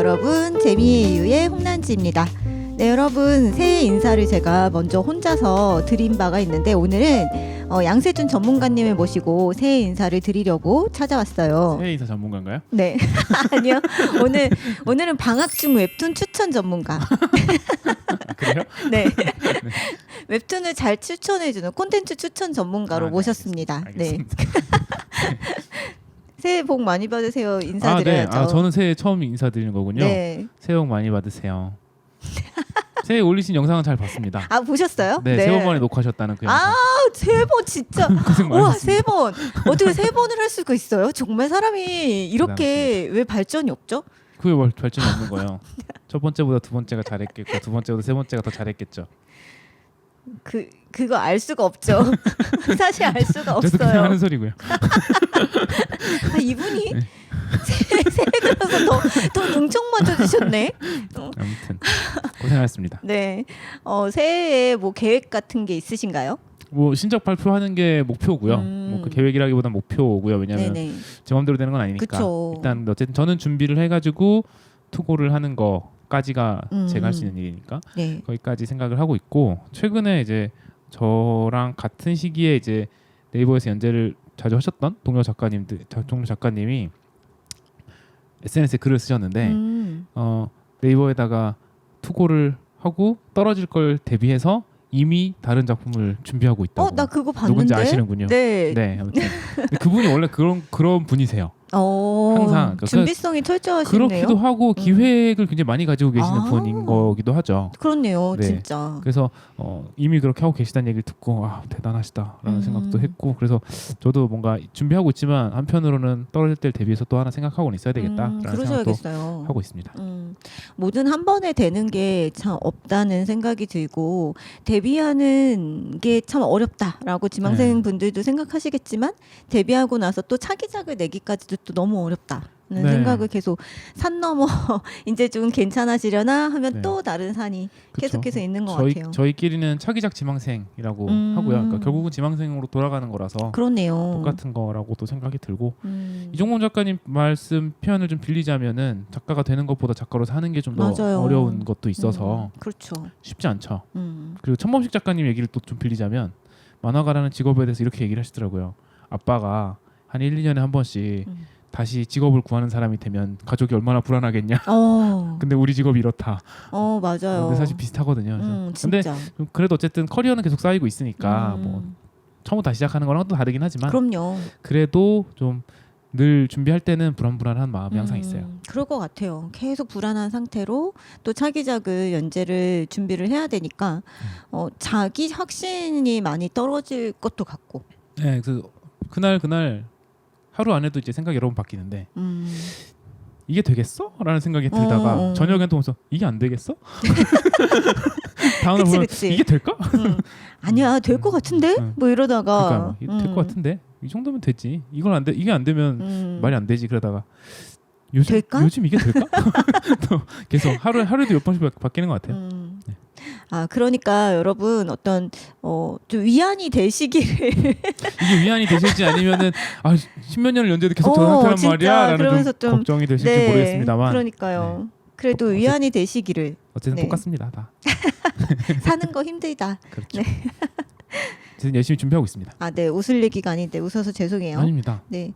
여러분, 재미의 이유의 홍난지입니다. 네, 여러분, 새해 인사를 제가 먼저 혼자서 드린 바가 있는데 오늘은 양세준 전문가님을 모시고 새해 인사를 드리려고 찾아왔어요. 새해 인사 전문가인가요? 네, 아니요. 오늘은 방학 중 웹툰 추천 전문가. 아, 그래요? 네. 웹툰을 잘 추천해주는 콘텐츠 추천 전문가로 모셨습니다. 알겠습니다. 네. 새해 복 많이 받으세요. 인사드려야죠. 네. 저는 새해 처음 인사드리는 거군요. 네. 새해 복 많이 받으세요. 새해 올리신 영상은 잘 봤습니다. 아, 보셨어요? 네, 세 번 만에 녹화하셨다는 그 영상. 세 번 진짜. 고생 와, 많으셨습니다. 세 번. 어떻게 세 번을 할 수가 있어요? 정말 사람이 이렇게 왜 발전이 없죠? 그게 뭘 발전이 없는 거예요. 첫 번째보다 두 번째가 잘했겠고 두 번째보다 세 번째가 더 잘했겠죠. 그거 알 수가 없죠. 사실 알 수가 저도 그냥 없어요. 하는 소리고요. 이분이 새해 들어서 더 능청 맞아주셨네. 아무튼 고생하셨습니다. 네. 새해에 뭐 계획 같은 게 있으신가요? 뭐 신작 발표하는 게 목표고요. 뭐 그 계획이라기보다 목표고요. 왜냐하면 네네. 제 마음대로 되는 건 아니니까. 그쵸. 일단 어쨌든 저는 준비를 해가지고 투고를 하는 거까지가 제가 할 수 있는 일이니까 네. 거기까지 생각을 하고 있고, 최근에 이제 저랑 같은 시기에 이제 네이버에서 연재를 자주 하셨던 동료 작가님이 SNS에 글을 쓰셨는데 네이버에다가 투고를 하고 떨어질 걸 대비해서 이미 다른 작품을 준비하고 있다고. 나 그거 봤는데. 누군지 아시는군요. 네. 네, 아무튼 근데 그분이 원래 그런 분이세요. 항상 준비성이 철저하시네요. 그렇기도 하고 기획을 굉장히 많이 가지고 계시는 분인 거기도 하죠. 그렇네요, 네. 진짜. 그래서 이미 그렇게 하고 계시다는 얘기를 듣고 대단하시다라는 생각도 했고, 그래서 저도 뭔가 준비하고 있지만 한편으로는 떨어질 때를 대비해서 또 하나 생각하고는 있어야 되겠다라는 생각도 그러셔야겠어요. 하고 있습니다. 뭐든 한 번에 되는 게 참 없다는 생각이 들고 데뷔하는 게 참 어렵다라고 지망생 분들도 생각하시겠지만 데뷔하고 나서 또 차기작을 내기까지도 또 너무 어렵다는 생각을 계속 산 넘어 이제 좀 괜찮아지려나 하면 또 다른 산이 계속해서 있는 것 같아요. 저희끼리는 차기작 지망생이라고 하고요. 그러니까 결국은 지망생으로 돌아가는 거라서 그렇네요. 똑같은 거라고도 생각이 들고, 이종범 작가님 말씀 표현을 좀 빌리자면은 작가가 되는 것보다 작가로 사는 게 좀 더 어려운 것도 있어서 그렇죠. 쉽지 않죠. 그리고 천범식 작가님 얘기를 또 좀 빌리자면 만화가라는 직업에 대해서 이렇게 얘기를 하시더라고요. 아빠가 한 1, 2년에 한 번씩 다시 직업을 구하는 사람이 되면 가족이 얼마나 불안하겠냐. 근데 우리 직업이 이렇다. 맞아요. 근데 사실 비슷하거든요. 근데 진짜. 그래도 어쨌든 커리어는 계속 쌓이고 있으니까 뭐 처음부터 다시 시작하는 거랑 또 다르긴 하지만 그럼요. 그래도 좀 늘 준비할 때는 불안한 마음이 항상 있어요. 그럴 것 같아요. 계속 불안한 상태로 또 차기작을 연재를 준비를 해야 되니까 자기 확신이 많이 떨어질 것도 같고. 네, 그날 하루 안에도 이제 생각이 여러 번 바뀌는데 이게 되겠어? 라는 생각이 들다가 저녁엔 또 오면서 이게 안 되겠어? 다음날 보면 이게 될까? 아니야, 될 것 같은데? 뭐 이러다가 그러니까 될 것 같은데? 이 정도면 되지. 이게 안 되면 말이 안 되지. 그러다가 요즘 이게 될까? 또 계속 하루에도 몇 번씩 바뀌는 것 같아요. 네. 그러니까 여러분 어떤 좀 위안이 되시기를 이게 위안이 되실지 아니면은 십몇 년을 연재도 계속 저런 상태란 말이야 라는 좀 걱정이 되실지 모르겠습니다만, 그러니까요. 네. 그래도 위안이 되시기를. 어쨌든 똑같습니다. 다 사는 거 힘들다. 그렇죠. 저는 열심히 준비하고 있습니다. 네, 웃을 얘기가 아닌데 웃어서 죄송해요. 아닙니다. 네,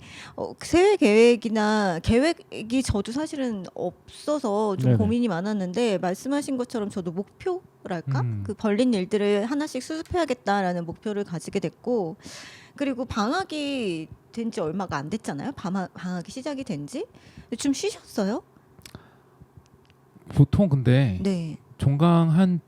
새해 계획이 저도 사실은 없어서 좀 고민이 많았는데 말씀하신 것처럼 저도 목표랄까? 그 벌린 일들을 하나씩 수습해야겠다라는 목표를 가지게 됐고, 그리고 방학이 된 지 얼마가 안 됐잖아요. 방학이 시작이 된 지. 좀 쉬셨어요? 보통 근데 네. 종강한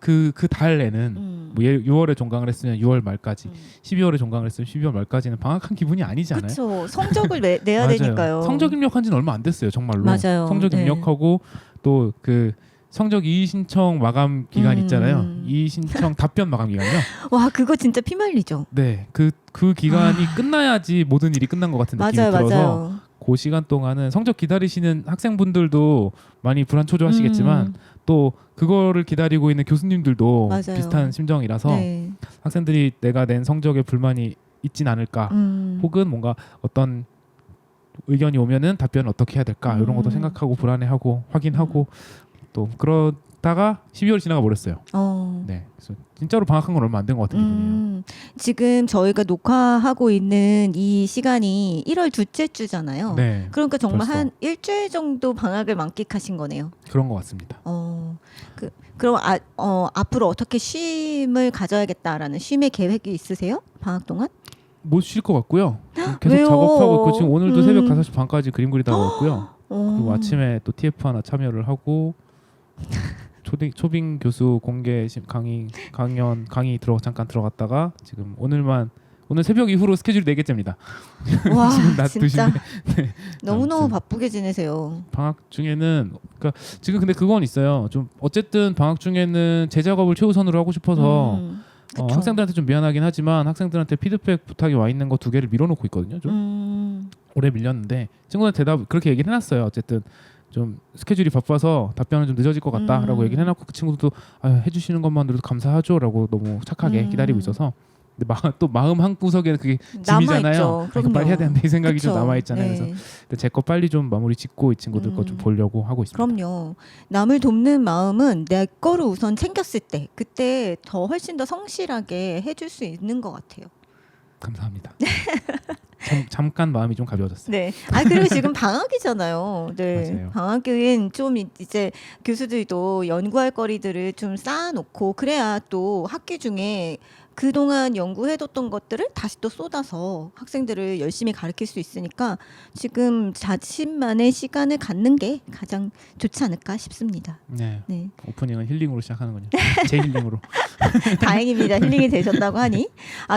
그 달에는 뭐 6월에 종강을 했으면 6월 말까지, 12월에 종강을 했으면 12월 말까지는 방학한 기분이 아니잖아요. 그렇죠. 성적을 내야 되니까요. 성적 입력한 지는 얼마 안 됐어요, 정말로. 맞아요. 성적 입력하고 또 그 성적 이의 신청 마감 기간 있잖아요. 이의 신청 답변 마감 기간이요. 와, 그거 진짜 피말리죠. 네, 그 기간이 끝나야지 모든 일이 끝난 것 같은 느낌이 들어서 그 시간 동안은 성적 기다리시는 학생분들도 많이 불안초조하시겠지만 또 그거를 기다리고 있는 교수님들도 비슷한 심정이라서 학생들이 내가 낸 성적에 불만이 있진 않을까, 혹은 뭔가 어떤 의견이 오면은 답변을 어떻게 해야 될까 이런 것도 생각하고 불안해하고 확인하고 또 그러다가 12월 지나가 버렸어요. 네, 그래서 진짜로 방학한 건 얼마 안 된 것 같은 기분이에요. 지금 저희가 녹화하고 있는 이 시간이 1월 둘째 주잖아요. 네, 그러니까 정말 벌써. 한 일주일 정도 방학을 만끽하신 거네요. 그런 것 같습니다. 그럼 앞으로 어떻게 쉼을 가져야겠다라는 쉼의 계획이 있으세요? 방학 동안? 못 쉴 것 같고요. 계속 왜요? 작업하고 있고 지금 오늘도 새벽 5시 반까지 그림 그리다가 왔고요. 그리고 어. 아침에 또 TF 하나 참여를 하고 초빙 교수 공개 강의 잠깐 들어갔다가 지금 오늘 새벽 이후로 스케줄이 4개째입니다. 와, 지금 낮 진짜 2시인데 네. 너무너무 아무튼. 바쁘게 지내세요. 방학 중에는 그러니까 지금 근데 그건 있어요. 좀 어쨌든 방학 중에는 제 작업을 최우선으로 하고 싶어서 그쵸. 학생들한테 좀 미안하긴 하지만 학생들한테 피드백 부탁이 와 있는 거 2개를 밀어놓고 있거든요. 좀 오래 밀렸는데 친구한테 대답 그렇게 얘기를 해놨어요. 어쨌든 좀 스케줄이 바빠서 답변은 좀 늦어질 것 같다라고 얘기를 해놨고 그 친구들도 해주시는 것만으로도 감사하죠라고 너무 착하게 기다리고 있어서 근데 또 마음 한 구석에는 그게 짐이잖아요. 이거 빨리 해야 되는데 이 생각이 좀 남아 있잖아요. 네. 그래서 제 거 빨리 좀 마무리 짓고 이 친구들 거 좀 보려고 하고 있습니다. 그럼요. 남을 돕는 마음은 내 거를 우선 챙겼을 때 그때 더 훨씬 더 성실하게 해줄 수 있는 것 같아요. 감사합니다. 잠깐 마음이 좀 가벼워졌어요. 네. 그리고 지금 방학이잖아요. 네. 맞아요. 방학은 좀 이제 교수들도 연구할 거리들을 좀 쌓아놓고 그래야 또 학기 중에 그동안 연구해뒀던 것들을 다시 또 쏟아서 학생들을 열심히 가르칠 수 있으니까 지금 자신만의 시간을 갖는 게 가장 좋지 않을까 싶습니다. 네. 네. 오프닝은 힐링으로 시작하는군요. 제 힐링으로. 다행입니다. 힐링이 되셨다고 하니.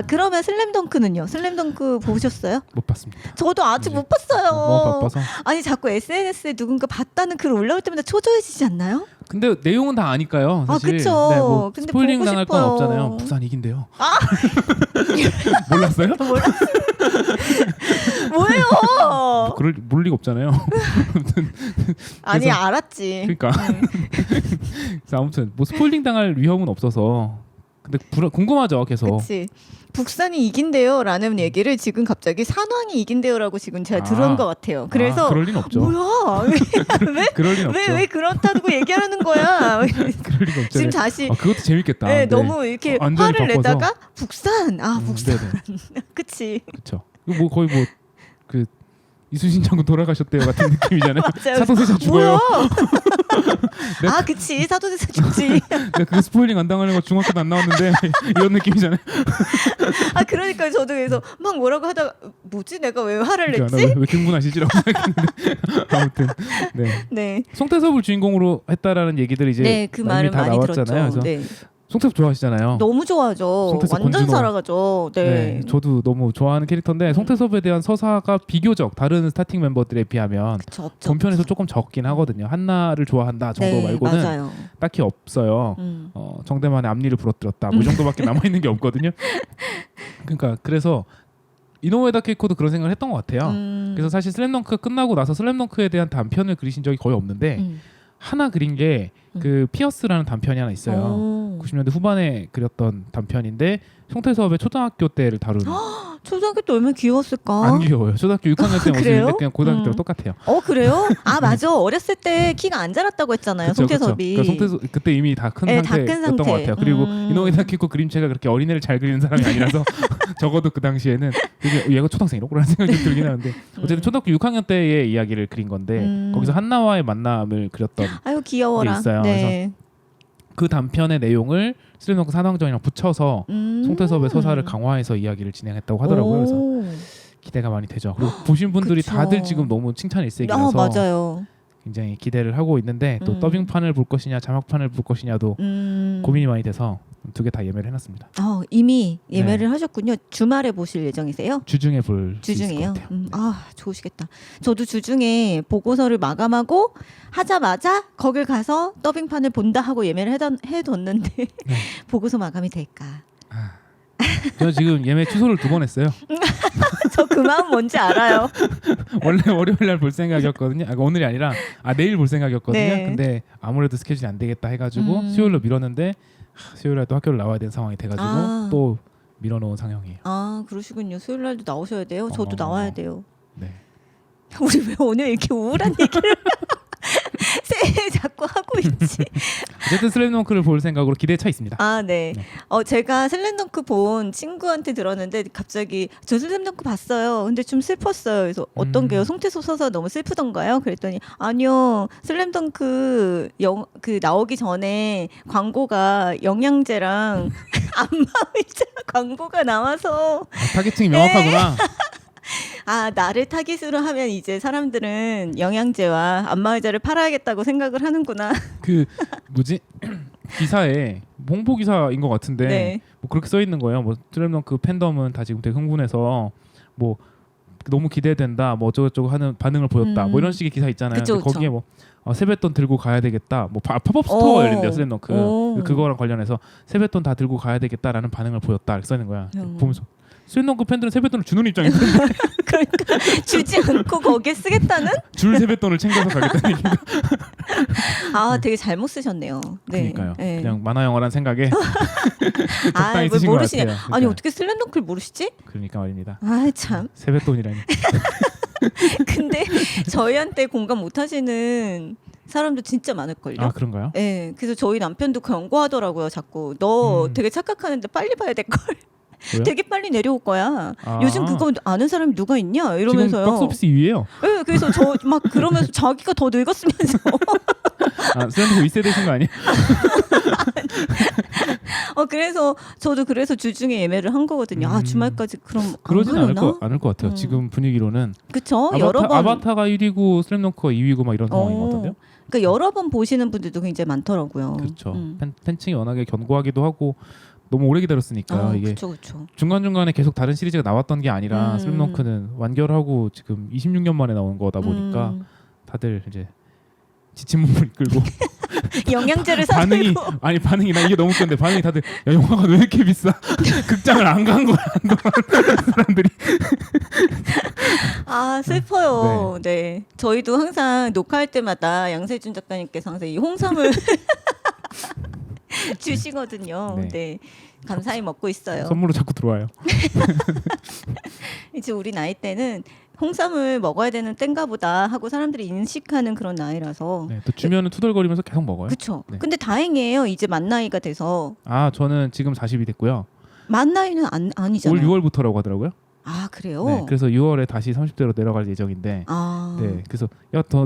그러면 슬램덩크는요? 슬램덩크 보셨어요? 못 봤습니다. 저도 아직 네. 못 봤어요. 너무 바빠서. 아니 자꾸 SNS에 누군가 봤다는 글 올라올 때마다 초조해지지 않나요? 근데 내용은 다 아니까요. 사실. 그쵸. 네, 뭐 근데 스포일링 보고 당할 건 싶어요. 없잖아요. 부산 이긴대요. 몰랐어요? 뭐예요? 모를 리가 없잖아요. 아니 그래서- 알았지. 그러니까. 그래서 아무튼 뭐 스포일링 당할 위험은 없어서. 근데 궁금하죠, 계속. 그치. 북산이 이긴대요라는 얘기를 지금 갑자기 산왕이 이긴대요라고 지금 제가 들은 것 같아요. 그래서 그럴 리는 없죠. 뭐야? 그럴 리는 없죠. 왜 그렇다고 얘기하는 거야? 그럴 리가 없죠. 지금 다시 그것도 재밌겠다. 네, 너무 이렇게 완전히 화를 바꿔서. 내다가 북산 북산 네네. 그치. 그렇죠. 이거 뭐 거의 뭐 그 이순신 장군 돌아가셨대요 같은 느낌이잖아요. 맞아요. 사도세자 죽어요. 뭐야? 그치 사도세자 죽지. 내가 그 스포일링 안 당하려고 중학교도 안 나왔는데 이런 느낌이잖아요. 그러니까 저도 그래서 막 뭐라고 하다가 뭐지 내가 왜 화를 그러니까 냈지? 왜 흥분하시지라고 생각했는데 아무튼 네. 네. 송태섭을 주인공으로 했다라는 얘기들이 이제 네, 그 말은 다 많이 나왔잖아요. 들었죠. 그래서 네. 송태섭 좋아하시잖아요. 너무 좋아하죠. 송태섭 완전 권준호. 사랑하죠. 네. 네, 저도 너무 좋아하는 캐릭터인데 송태섭에 대한 서사가 비교적 다른 스타팅 멤버들에 비하면 그쵸, 없죠. 본편에서 조금 적긴 하거든요. 한나를 좋아한다 정도 네, 말고는 맞아요. 딱히 없어요. 정대만의 앞니를 부러뜨렸다 뭐 이 정도밖에 남아 있는 게 없거든요. 그러니까 그래서 이노우에 다케이코도 그런 생각을 했던 것 같아요. 그래서 사실 슬램덩크가 끝나고 나서 슬램덩크에 대한 단편을 그리신 적이 거의 없는데 하나 그린 게 그 피어스라는 단편이 하나 있어요. 90년대 후반에 그렸던 단편인데 송태섭의 초등학교 때를 다룬. 초등학교 때 얼마나 귀여웠을까? 안 귀여워요. 초등학교 6학년 때 그래요? 모습인데 그냥 고등학교 때랑 똑같아요. 그래요? 맞아. 어렸을 때 키가 안 자랐다고 했잖아요. 그쵸, 송태섭이. 그쵸. 그러니까 송태섭 그때 이미 다 큰 네, 다 큰 상태였던 것 상태. 같아요. 그리고 이노우에 다케이코 그림체가 그렇게 어린애를 잘 그리는 사람이 아니라서 적어도 그 당시에는 되게 얘가 초등학생이라고라는 생각이 좀 들긴 하는데 어쨌든 초등학교 6학년 때의 이야기를 그린 건데 거기서 한나와의 만남을 그렸던 아유 귀여워라. 게 있어요. 네. 그 단편의 내용을 슬램덩크 산왕전이랑 붙여서 송태섭의 서사를 강화해서 이야기를 진행했다고 하더라고요. 그래서 기대가 많이 되죠. 그리고 보신 분들이 그쵸. 다들 지금 너무 칭찬 일색이라서 맞아요. 굉장히 기대를 하고 있는데 또 더빙판을 볼 것이냐 자막판을 볼 것이냐도 고민이 많이 돼서 2개 다 예매를 해놨습니다. 이미 예매를 하셨군요. 주말에 보실 예정이세요? 주중에 볼 수 있을 것 주중에요? 같아요. 좋으시겠다. 저도 주중에 보고서를 마감하고 하자마자 거길 가서 더빙판을 본다 하고 예매를 해뒀는데 보고서 마감이 될까? 저 지금 예매 취소를 2번 했어요. 저 그 마음 뭔지 알아요. 원래 월요일 날 볼 생각이었거든요. 오늘이 아니라 내일 볼 생각이었거든요. 네. 근데 아무래도 스케줄이 안 되겠다 해가지고 수요일로 미뤘는데 수요일 날 또 학교를 나와야 되는 상황이 돼가지고 또 밀어놓은 상황이에요. 그러시군요. 수요일 날도 나오셔야 돼요. 저도 나와야 돼요. 네. 우리 왜 오늘 이렇게 우울한 얘기를 새해 자꾸 하고 있지? 어쨌든 슬램덩크를 볼 생각으로 기대에 차 있습니다. 아, 네. 네. 제가 슬램덩크 본 친구한테 들었는데 갑자기 저 슬램덩크 봤어요. 근데 좀 슬펐어요. 그래서 어떤 게요? 송태소 서사 너무 슬프던가요? 그랬더니 아니요. 슬램덩크 그 나오기 전에 광고가 영양제랑 안마의자 광고가 나와서 타겟층이 명확하구나. 나를 타깃으로 하면 이제 사람들은 영양제와 안마의자를 팔아야겠다고 생각을 하는구나. 그 뭐지 기사에 홍보 기사인 것 같은데 네. 뭐 그렇게 써 있는 거예요. 뭐 슬램덩크 팬덤은 다 지금 되게 흥분해서 뭐 너무 기대된다, 뭐 어쩌고저쩌고 하는 반응을 보였다, 뭐 이런 식의 기사 있잖아요. 그쵸, 근데 그쵸. 거기에 뭐 세뱃돈 들고 가야 되겠다, 뭐 팝업 스토어 열린대요 슬램덩크. 오. 그거랑 관련해서 세뱃돈 다 들고 가야 되겠다라는 반응을 보였다 이렇게 써 있는 거야. 보면서 슬램덩크 팬들은 세뱃돈을 주는 입장인데 그러니까 주지 않고 거기에 쓰겠다는? 줄 세뱃돈을 챙겨서 가겠다는 얘기가. 되게 잘못 쓰셨네요. 네. 그러니까요. 네. 그냥 만화 영화란 생각에 적당히 뭘 쓰신 것 모르시네. 같아요. 아니 그러니까. 어떻게 슬램덩크를 모르시지? 그러니까 말입니다. 참. 세뱃돈이라니. 근데 저희한테 공감 못 하시는 사람도 진짜 많을걸요. 아 그런가요? 네, 그래서 저희 남편도 경고하더라고요. 자꾸 너 음. 되게 착각하는데 빨리 봐야 될 걸. 왜요? 되게 빨리 내려올 거야. 아. 요즘 그거 아는 사람이 누가 있냐? 이러면서요. 지금 박스오피스 2위예요. 네, 그래서 저 막 그러면서 자기가 더 늙었으면서 슬램덩크 2세대신 거 아니에요? 그래서 저도 그래서 주중에 예매를 한 거거든요. 주말까지 그럼 그러진 안 않을 하려나? 않을 것 같아요. 지금 분위기로는 그쵸? 여러 번 아바타가 1위고 슬램덩크가 2위고 막 이런 상황인 것 같은데요. 그러니까 여러 번 보시는 분들도 굉장히 많더라고요. 그렇죠. 팬층이 워낙에 견고하기도 하고 너무 오래 기다렸으니까 이게 그쵸. 중간중간에 계속 다른 시리즈가 나왔던 게 아니라 음. 슬램덩크는 완결하고 지금 26년 만에 나오는 거다 보니까 다들 이제 지친 몸을 이끌고 영양제를 반응이 사들고 반응이 나 이게 너무 웃겼는데 반응이 다들 야 영화가 왜 이렇게 비싸? 극장을 안 간 거야 사람들이. 슬퍼요. 네. 저희도 항상 녹화할 때마다 양세준 작가님께서 항상 이 홍삼을 주시거든요. 네. 네. 감사히 먹고 있어요. 선물로 자꾸 들어와요. 이제 우리 나이 때는 홍삼을 먹어야 되는 땐가 보다 하고 사람들이 인식하는 그런 나이라서. 네, 또 주면은 투덜거리면서 계속 먹어요. 그렇죠. 네. 근데 다행이에요. 이제 만 나이가 돼서. 저는 지금 40이 됐고요. 만 나이는 아니잖아요. 올 6월부터라고 하더라고요. 그래요? 네, 그래서 6월에 다시 30대로 내려갈 예정인데. 네, 그래서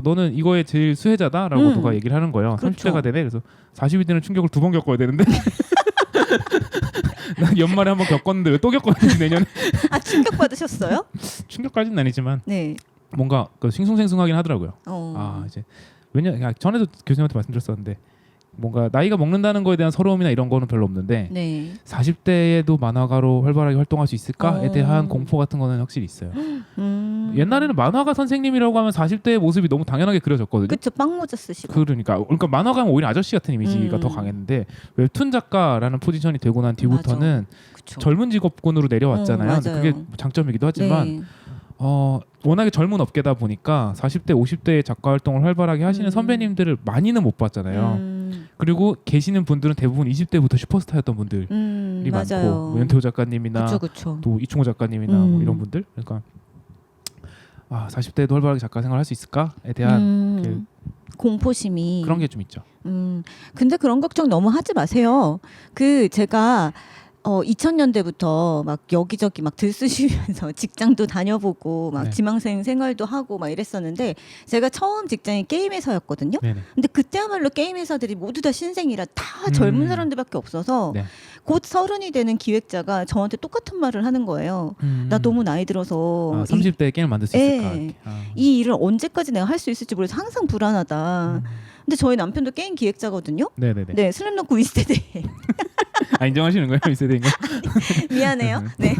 너는 이거에 제일 수혜자다라고 누가 얘기를 하는 거예요. 그렇죠. 30대가 되네. 그래서 40이 되는 충격을 2번 겪어야 되는데. 난 연말에 한번 겪었는데 왜 또 겪어야 되지 내년에? 충격 받으셨어요? 충격까지는 아니지만 네. 뭔가 싱숭생숭하긴 하더라고요. 이제 전에도 교수님한테 말씀드렸었는데 뭔가 나이가 먹는다는 거에 대한 서러움이나 이런 거는 별로 없는데 네. 40대에도 만화가로 활발하게 활동할 수 있을까에 대한 공포 같은 거는 확실히 있어요. 옛날에는 만화가 선생님이라고 하면 40대의 모습이 너무 당연하게 그려졌거든요. 그쵸. 빵모자 쓰시고. 그러니까 만화가 하면 오히려 아저씨 같은 이미지가 더 강했는데 웹툰 작가라는 포지션이 되고 난 뒤부터는 그쵸. 젊은 직업군으로 내려왔잖아요. 근데 맞아요. 그게 장점이기도 하지만 네. 워낙에 젊은 업계다 보니까 40대, 50대의 작가 활동을 활발하게 하시는 선배님들을 많이는 못 봤잖아요. 그리고 계시는 분들은 대부분 20대부터 슈퍼스타였던 분들이 많고 맞아요. 뭐 연태호 작가님이나 그쵸. 또 이충호 작가님이나 뭐 이런 분들. 그러니까 40대에도 활발하게 작가 생활할 수 있을까에 대한 공포심이 그런 게 좀 있죠. 근데 그런 걱정 너무 하지 마세요. 제가 2000년대부터 막 여기저기 막 들쑤시면서 직장도 다녀보고 막 네. 지망생 생활도 하고 막 이랬었는데 제가 처음 직장이 게임 회사였거든요. 네네. 근데 그때야말로 게임 회사들이 모두 다 신생이라 다 젊은 사람들밖에 없어서 네. 곧 30이 되는 기획자가 저한테 똑같은 말을 하는 거예요. 나 너무 나이 들어서 30대에 게임을 만들 수 있을까? 예. 이렇게. 이 일을 언제까지 내가 할 수 있을지 모르겠어 항상 불안하다. 근데 저희 남편도 게임 기획자거든요. 네네네. 네, 슬램덩크 2세대. 인정하시는 거예요? 이 세대인가? 미안해요. 네.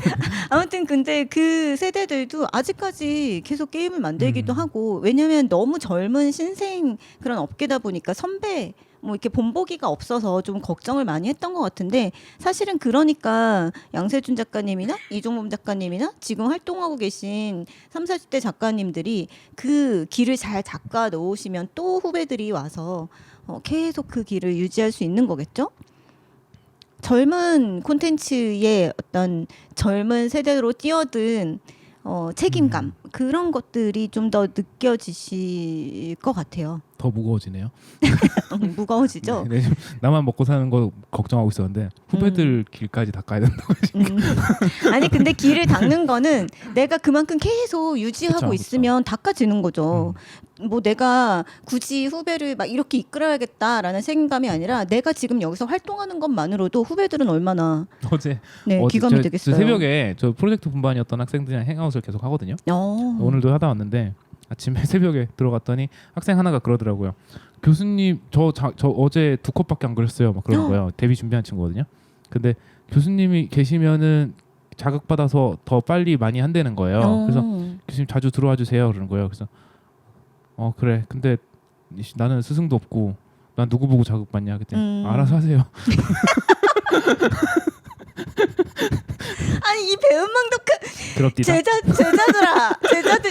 아무튼 근데 그 세대들도 아직까지 계속 게임을 만들기도 하고 왜냐면 너무 젊은 신생 그런 업계다 보니까 선배 뭐 이렇게 본보기가 없어서 좀 걱정을 많이 했던 것 같은데 사실은 그러니까 양세준 작가님이나 이종범 작가님이나 지금 활동하고 계신 30, 40대 작가님들이 그 길을 잘 닦아 놓으시면 또 후배들이 와서 계속 그 길을 유지할 수 있는 거겠죠? 젊은 콘텐츠의 어떤 젊은 세대로 뛰어든 책임감 그런 것들이 좀 더 느껴지실 것 같아요. 더 무거워지네요. 무거워지죠. 네, 좀 나만 먹고 사는 거 걱정하고 있었는데 후배들 길까지 닦아야 된다고. 아니 근데 길을 닦는 거는 내가 그만큼 계속 유지하고 그쵸, 있으면 닦아지는 거죠. 뭐 내가 굳이 후배를 막 이렇게 이끌어야겠다라는 책임감이 아니라 내가 지금 여기서 활동하는 것만으로도 후배들은 얼마나 어제 기감이 되겠어요. 새벽에 저 프로젝트 분반이었던 학생들이랑 행아웃을 계속 하거든요. 오늘도 하다 왔는데 아침에 새벽에 들어갔더니 학생 하나가 그러더라고요. 교수님 저 어제 2컵밖에 안 그렸어요. 막 그러는 거예요. 데뷔 준비한 친구거든요. 근데 교수님이 계시면은 자극받아서 더 빨리 많이 한다는 거예요. 그래서 교수님 자주 들어와 주세요. 그러는 거예요. 그래서 그래. 근데 나는 스승도 없고 난 누구 보고 자극받냐 그랬더니 알아서 하세요. 아니 이 배은망덕한 그렇디다.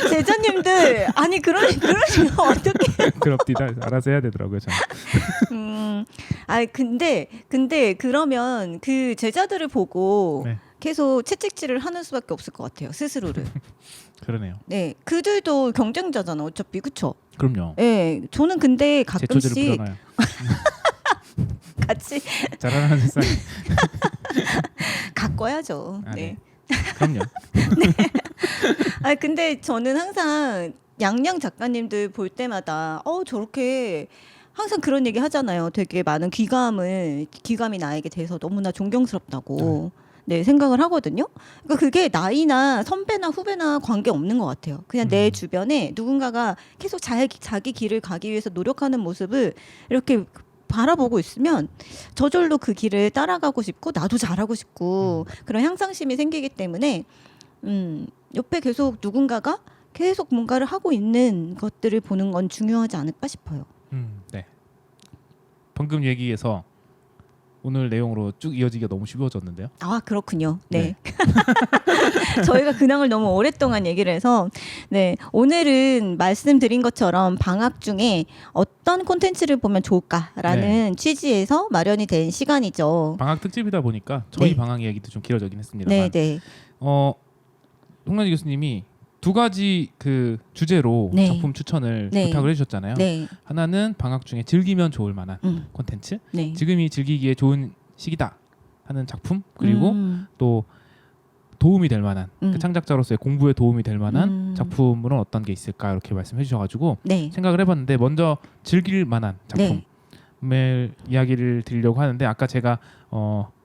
제자님들 아니 그러시면 어떡해? 그렇디다. 알아서 해야 되더라고요. 저는. 아니 근데 그러면 그 제자들을 보고 네. 계속 채찍질을 하는 수밖에 없을 것 같아요. 스스로를. 그러네요. 네, 그들도 경쟁자잖아. 어차피 그쵸? 그럼요. 네, 저는 근데 제 초제를 가끔씩 불어놔요. 같이 자라나는 세상에. 가꿔야죠. 아, 네. 그럼요. 아 근데 저는 항상 양양 작가님들 볼 때마다 저렇게 항상 그런 얘기 하잖아요. 되게 많은 귀감이 나에게 돼서 너무나 존경스럽다고 생각을 하거든요. 그러니까 그게 나이나 선배나 후배나 관계 없는 것 같아요. 그냥 내 주변에 누군가가 계속 자기 길을 가기 위해서 노력하는 모습을 이렇게 바라보고 있으면 저절로 그 길을 따라가고 싶고 나도 잘하고 싶고 그런 향상심이 생기기 때문에 옆에 계속 누군가가 계속 뭔가를 하고 있는 것들을 보는 건 중요하지 않을까 싶어요. 네. 방금 얘기에서 오늘 내용으로 쭉 이어지기가 너무 쉬워졌는데요. 아 그렇군요. 네. 저희가 근황을 너무 오랫동안 얘기를 해서 오늘은 말씀드린 것처럼 방학 중에 어떤 콘텐츠를 보면 좋을까라는 취지에서 마련이 된 시간이죠. 방학 특집이다 보니까 저희 네. 방학 이야기도 좀 길어지긴 했습니다만 네. 홍란지 교수님이 2가지 그 주제로 작품 추천을 부탁을 해주셨잖아요. 네. 하나는 방학 중에 즐기면 좋을 만한 콘텐츠, 네. 지금이 즐기기에 좋은 시기다 하는 작품, 그리고 또 도움이 될 만한 그 창작자로서의 공부에 도움이 될 만한 작품은 어떤 게 있을까 이렇게 말씀해 주셔가지고 생각을 해봤는데 먼저 즐길 만한 작품을 이야기를 드리려고 하는데 아까 제가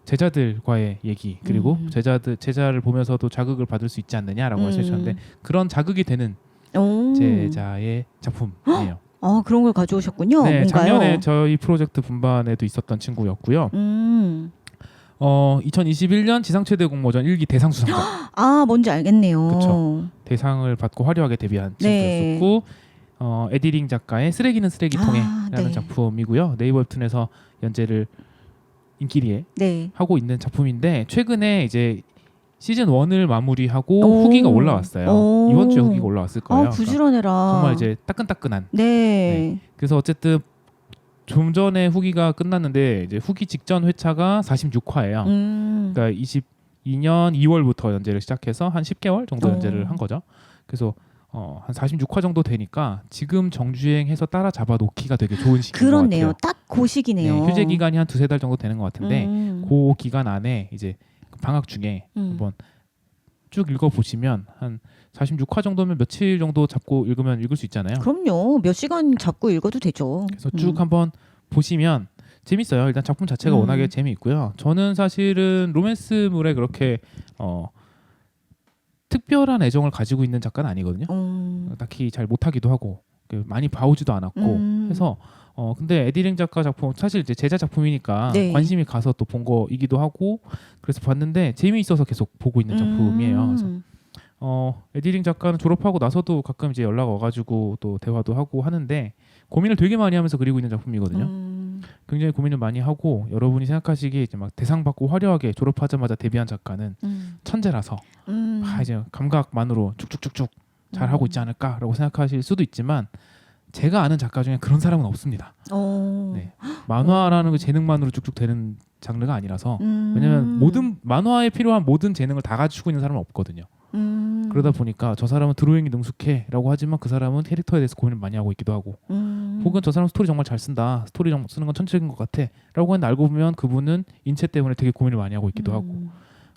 제자들과의 얘기 그리고 제자를 보면서도 자극을 받을 수 있지 않느냐라고 말씀하셨는데 그런 자극이 되는 제자의 작품이에요. 아 그런 걸 가져오셨군요. 네, 뭔가요? 작년에 저희 프로젝트 분반에도 있었던 친구였고요. 2021년 지상 최대 공모전 1기 대상 수상자. 아 뭔지 알겠네요. 그쵸. 대상을 받고 화려하게 데뷔한 친구였었고 에디링 작가의 쓰레기는 쓰레기통에라는 작품이고요. 네이버 웹툰에서 연재를 인기리에 하고 있는 작품인데 최근에 이제 시즌 1을 마무리하고 후기가 올라왔어요. 이번 주에 후기가 올라왔을 거예요. 부지런해라. 그러니까 정말 이제 따끈따끈한. 그래서 어쨌든 좀 전에 후기가 끝났는데 이제 후기 직전 회차가 46화예요. 그러니까 22년 2월부터 연재를 시작해서 한 10개월 정도 연재를 한 거죠. 그래서 한 46화 정도 되니까 지금 정주행해서 따라잡아 놓기가 되게 좋은 시기인 것 같아요. 그렇네요. 딱 그 시기네요. 휴재 기간이 한 2-3달 정도 되는 것 같은데 그 기간 안에 이제 방학 중에 한번 쭉 읽어보시면 한 46화 정도면 며칠 정도 잡고 읽으면 읽을 수 있잖아요. 그럼요. 몇 시간 잡고 읽어도 되죠. 그래서 쭉 한번 보시면 재밌어요. 일단 작품 자체가 워낙에 재미있고요. 저는 사실은 로맨스물에 그렇게 특별한 애정을 가지고 있는 작가는 아니거든요. 딱히 잘 못하기도 하고 많이 봐오지도 않았고 해서 근데 에디링 작가 작품 사실 이제 제자 작품이니까 관심이 가서 또 본 거이기도 하고 그래서 봤는데 재미있어서 계속 보고 있는 작품이에요. 그래서 에디링 작가는 졸업하고 나서도 가끔 이제 연락 와가지고 또 대화도 하고 하는데 고민을 되게 많이 하면서 그리고 있는 작품이거든요. 굉장히 고민을 많이 하고 여러분이 생각하시기에 이제 막 대상 받고 화려하게 졸업하자마자 데뷔한 작가는 천재라서 이제 감각만으로 쭉쭉쭉쭉 잘 하고 있지 않을까라고 생각하실 수도 있지만 제가 아는 작가 중에 그런 사람은 없습니다. 만화라는 그 재능만으로 쭉쭉 되는 장르가 아니라서 왜냐면 모든 만화에 필요한 모든 재능을 다 갖추고 있는 사람은 없거든요. 그러다 보니까 저 사람은 드로잉이 능숙해라고 하지만 그 사람은 캐릭터에 대해서 고민을 많이 하고 있기도 하고 혹은 저 사람 스토리 정말 잘 쓴다. 스토리 쓰는 건 천재인 것 같아.라고 했는데 알고 보면 그분은 인체 때문에 되게 고민을 많이 하고 있기도 하고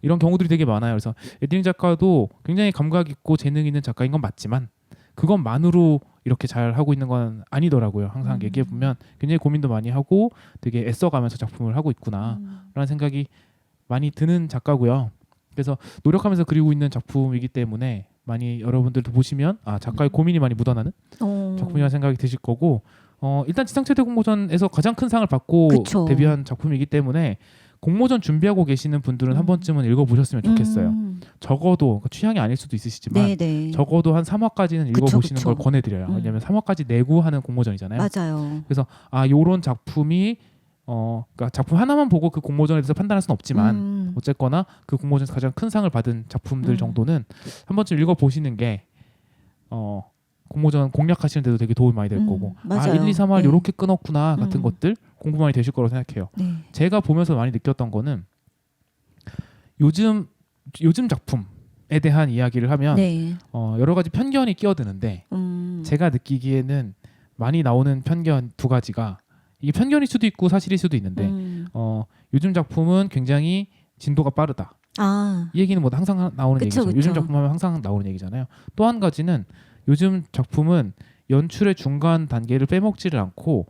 이런 경우들이 되게 많아요. 그래서 에디링 작가도 굉장히 감각 있고 재능 있는 작가인 건 맞지만 그것만으로 이렇게 잘 하고 있는 건 아니더라고요. 항상 얘기해 보면 굉장히 고민도 많이 하고 되게 애써가면서 작품을 하고 있구나라는 생각이 많이 드는 작가고요. 그래서 노력하면서 그리고 있는 작품이기 때문에 많이 여러분들도 보시면 아 작가의 고민이 많이 묻어나는 작품이라는 생각이 드실 거고 일단 지상 최대 공모전에서 가장 큰 상을 받고 그쵸. 데뷔한 작품이기 때문에 공모전 준비하고 계시는 분들은 한 번쯤은 읽어보셨으면 좋겠어요. 적어도 취향이 아닐 수도 있으시지만 네네. 적어도 한 3화까지는 그쵸, 읽어보시는 그쵸. 걸 권해드려요. 왜냐하면 3화까지 내고 하는 공모전이잖아요. 맞아요. 그래서 아 요런 작품이 그러니까 작품 하나만 보고 그 공모전에 대해서 판단할 수는 없지만 어쨌거나 그 공모전에서 가장 큰 상을 받은 작품들 정도는 한 번쯤 읽어보시는 게 공모전 공략하시는 데도 되게 도움이 많이 될 거고 맞아요. 1, 2, 3화 네. 요렇게 끊었구나 같은 것들 공부 많이 되실 거라고 생각해요. 네. 제가 보면서 많이 느꼈던 거는 요즘 작품에 대한 이야기를 하면 네. 여러 가지 편견이 끼어드는데 제가 느끼기에는 많이 나오는 편견 두 가지가 이게 편견일 수도 있고 사실일 수도 있는데 요즘 작품은 굉장히 진도가 빠르다. 아, 이 얘기는 뭐 항상 나오는 그쵸, 얘기죠. 그쵸. 요즘 작품 하면 항상 나오는 얘기잖아요. 또 한 가지는 요즘 작품은 연출의 중간 단계를 빼먹지를 않고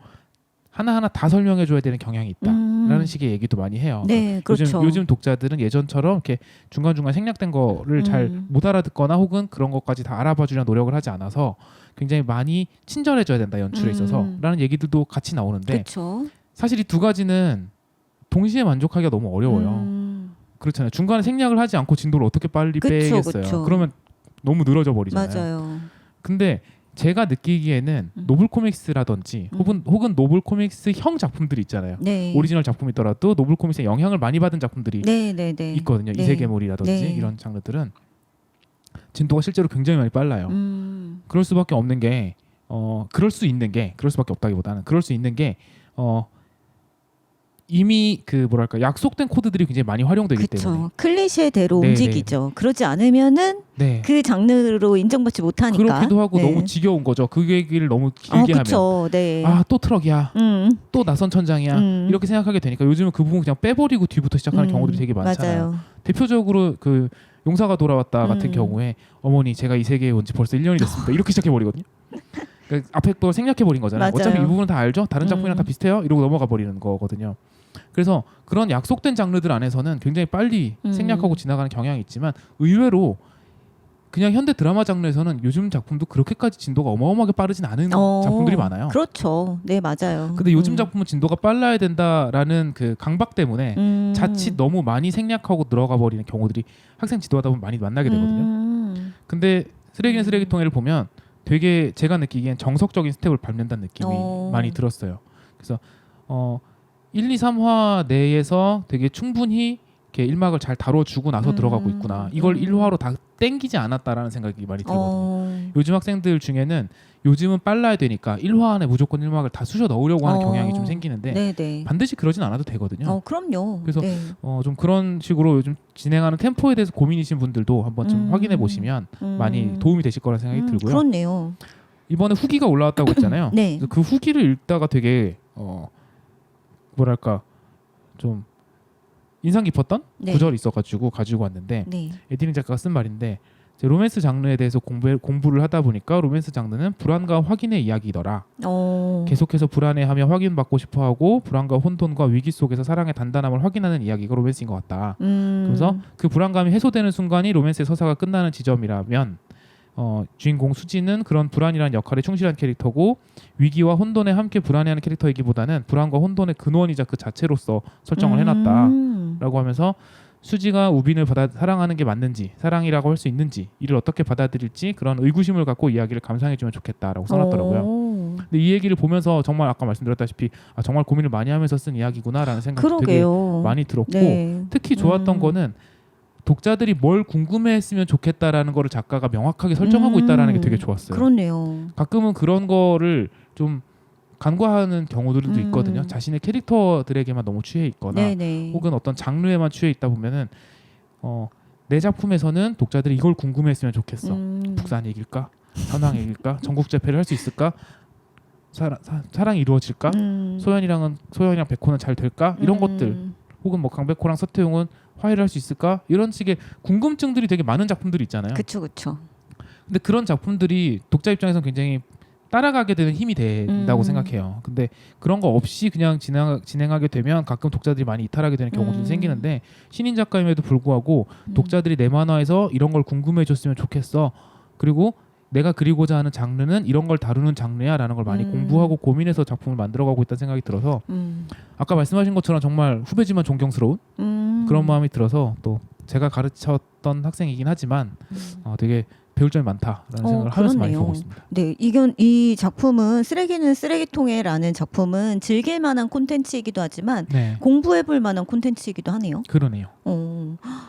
하나하나 다 설명해줘야 되는 경향이 있다라는 식의 얘기도 많이 해요. 네, 그렇죠. 요즘 독자들은 예전처럼 이렇게 중간중간 생략된 거를 잘 못 알아듣거나 혹은 그런 것까지 다 알아봐 주려는 노력을 하지 않아서 굉장히 많이 친절해져야 된다 연출에 있어서라는 얘기들도 같이 나오는데 그렇죠. 사실 이 두 가지는 동시에 만족하기가 너무 어려워요. 그렇잖아요. 중간에 생략을 하지 않고 진도를 어떻게 빨리 그쵸, 빼겠어요. 그쵸. 그러면 너무 늘어져 버리잖아요. 맞아요. 근데 제가 느끼기에는 노블 코믹스라든지 혹은 노블 코믹스형 작품들이 있잖아요. 네. 오리지널 작품이더라도 노블 코믹스의 영향을 많이 받은 작품들이 네, 네, 네. 있거든요. 네. 이세계물이라든지 네. 이런 장르들은 진도가 실제로 굉장히 많이 빨라요. 그럴 수밖에 없는 게 그럴 수밖에 없다기보다는 그럴 수 있는 게 이미 그 뭐랄까 약속된 코드들이 굉장히 많이 활용되기 때문에 그렇죠. 클리셰대로 네, 움직이죠. 그러지 않으면은 네. 그 장르로 인정받지 못하니까. 그렇기도 하고 네. 너무 지겨운 거죠. 그 얘기를 너무 길게 하면 그렇죠. 네. 아 또 트럭이야. 또 낯선 천장이야. 음. 이렇게 생각하게 되니까 요즘은 그 부분 그냥 빼버리고 뒤부터 시작하는 경우들이 되게 많잖아요. 맞아요. 대표적으로 그 용사가 돌아왔다 같은 경우에 어머니 제가 이 세계에 온 지 벌써 1년이 됐습니다. 이렇게 시작해 버리거든요. 그러니까 앞에 걸 생략해 버린 거잖아요. 맞아요. 어차피 이 부분은 다 알죠. 다른 작품이랑 다 비슷해요. 이러고 넘어가 버리는 거거든요. 그래서 그런 약속된 장르들 안에서는 굉장히 빨리 생략하고 지나가는 경향이 있지만 의외로 그냥 현대 드라마 장르에서는 요즘 작품도 그렇게까지 진도가 어마어마하게 빠르진 않은 작품들이 많아요. 그렇죠. 네, 맞아요. 근데 요즘 작품은 진도가 빨라야 된다라는 그 강박 때문에 자칫 너무 많이 생략하고 들어가 버리는 경우들이 학생 지도하다 보면 많이 만나게 되거든요. 근데 쓰레기는 쓰레기통에를 보면 되게 제가 느끼기엔 정석적인 스텝을 밟는다는 느낌이 많이 들었어요. 그래서 1, 2, 3화 내에서 되게 충분히 이렇게 일막을 잘 다뤄주고 나서 들어가고 있구나. 이걸 1화로 다 땡기지 않았다라는 생각이 많이 들거든요. 요즘 학생들 중에는 요즘은 빨라야 되니까 1화 안에 무조건 1막을 다 쑤셔 넣으려고 하는 경향이 좀 생기는데 네네. 반드시 그러진 않아도 되거든요. 그럼요. 그래서 네. 좀 그런 식으로 요즘 진행하는 템포에 대해서 고민이신 분들도 한번 좀 확인해 보시면 많이 도움이 되실 거라 생각이 들고요. 그렇네요. 이번에 후기가 올라왔다고 했잖아요. 네. 그래서 그 후기를 읽다가 되게 뭐랄까 좀 인상 깊었던 네. 구절이 있어가지고 가지고 왔는데 네. 에디링 작가가 쓴 말인데 이제 로맨스 장르에 대해서 공부를 하다 보니까 로맨스 장르는 불안과 확인의 이야기더라. 계속해서 불안해하며 확인받고 싶어하고 불안과 혼돈과 위기 속에서 사랑의 단단함을 확인하는 이야기가 로맨스인 것 같다. 그래서 그 불안감이 해소되는 순간이 로맨스의 서사가 끝나는 지점이라면 주인공 수지는 그런 불안이라는 역할에 충실한 캐릭터고 위기와 혼돈에 함께 불안해하는 캐릭터이기보다는 불안과 혼돈의 근원이자 그 자체로서 설정을 해놨다라고 하면서 수지가 우빈을 사랑하는 게 맞는지 사랑이라고 할 수 있는지 이를 어떻게 받아들일지 그런 의구심을 갖고 이야기를 감상해주면 좋겠다라고 써놨더라고요. 근데 이 얘기를 보면서 정말 아까 말씀드렸다시피 정말 고민을 많이 하면서 쓴 이야기구나라는 생각이 되게 많이 들었고 네. 특히 좋았던 거는 독자들이 뭘 궁금해했으면 좋겠다라는 거를 작가가 명확하게 설정하고 있다라는 게 되게 좋았어요. 그렇네요. 가끔은 그런 거를 좀 간과하는 경우들도 있거든요. 자신의 캐릭터들에게만 너무 취해 있거나 네네. 혹은 어떤 장르에만 취해 있다 보면은 내 작품에서는 독자들이 이걸 궁금해했으면 좋겠어. 음. 북산 얘기일까? 선왕 얘기일까? 전국 재패를 할 수 있을까? 사랑이 이루어질까? 소연이랑 백호는 잘 될까? 이런 것들. 혹은 뭐 강백호랑 서태웅은 화해를 할 수 있을까? 이런 식의 궁금증들이 되게 많은 작품들이 있잖아요. 그쵸. 근데 그런 작품들이 독자 입장에서는 굉장히 따라가게 되는 힘이 된다고 생각해요. 근데 그런 거 없이 그냥 진행하게 되면 가끔 독자들이 많이 이탈하게 되는 경우도 생기는데 신인 작가임에도 불구하고 독자들이 내 만화에서 이런 걸 궁금해 줬으면 좋겠어. 그리고 내가 그리고자 하는 장르는 이런 걸 다루는 장르야라는 걸 많이 공부하고 고민해서 작품을 만들어가고 있다는 생각이 들어서 아까 말씀하신 것처럼 정말 후배지만 존경스러운 그런 마음이 들어서 또 제가 가르쳤던 학생이긴 하지만 되게 배울 점이 많다라는 생각을 하면서 많이 보고 있습니다. 네, 이 작품은 쓰레기는 쓰레기통에라는 작품은 즐길 만한 콘텐츠이기도 하지만 네, 공부해볼 만한 콘텐츠이기도 하네요. 그러네요.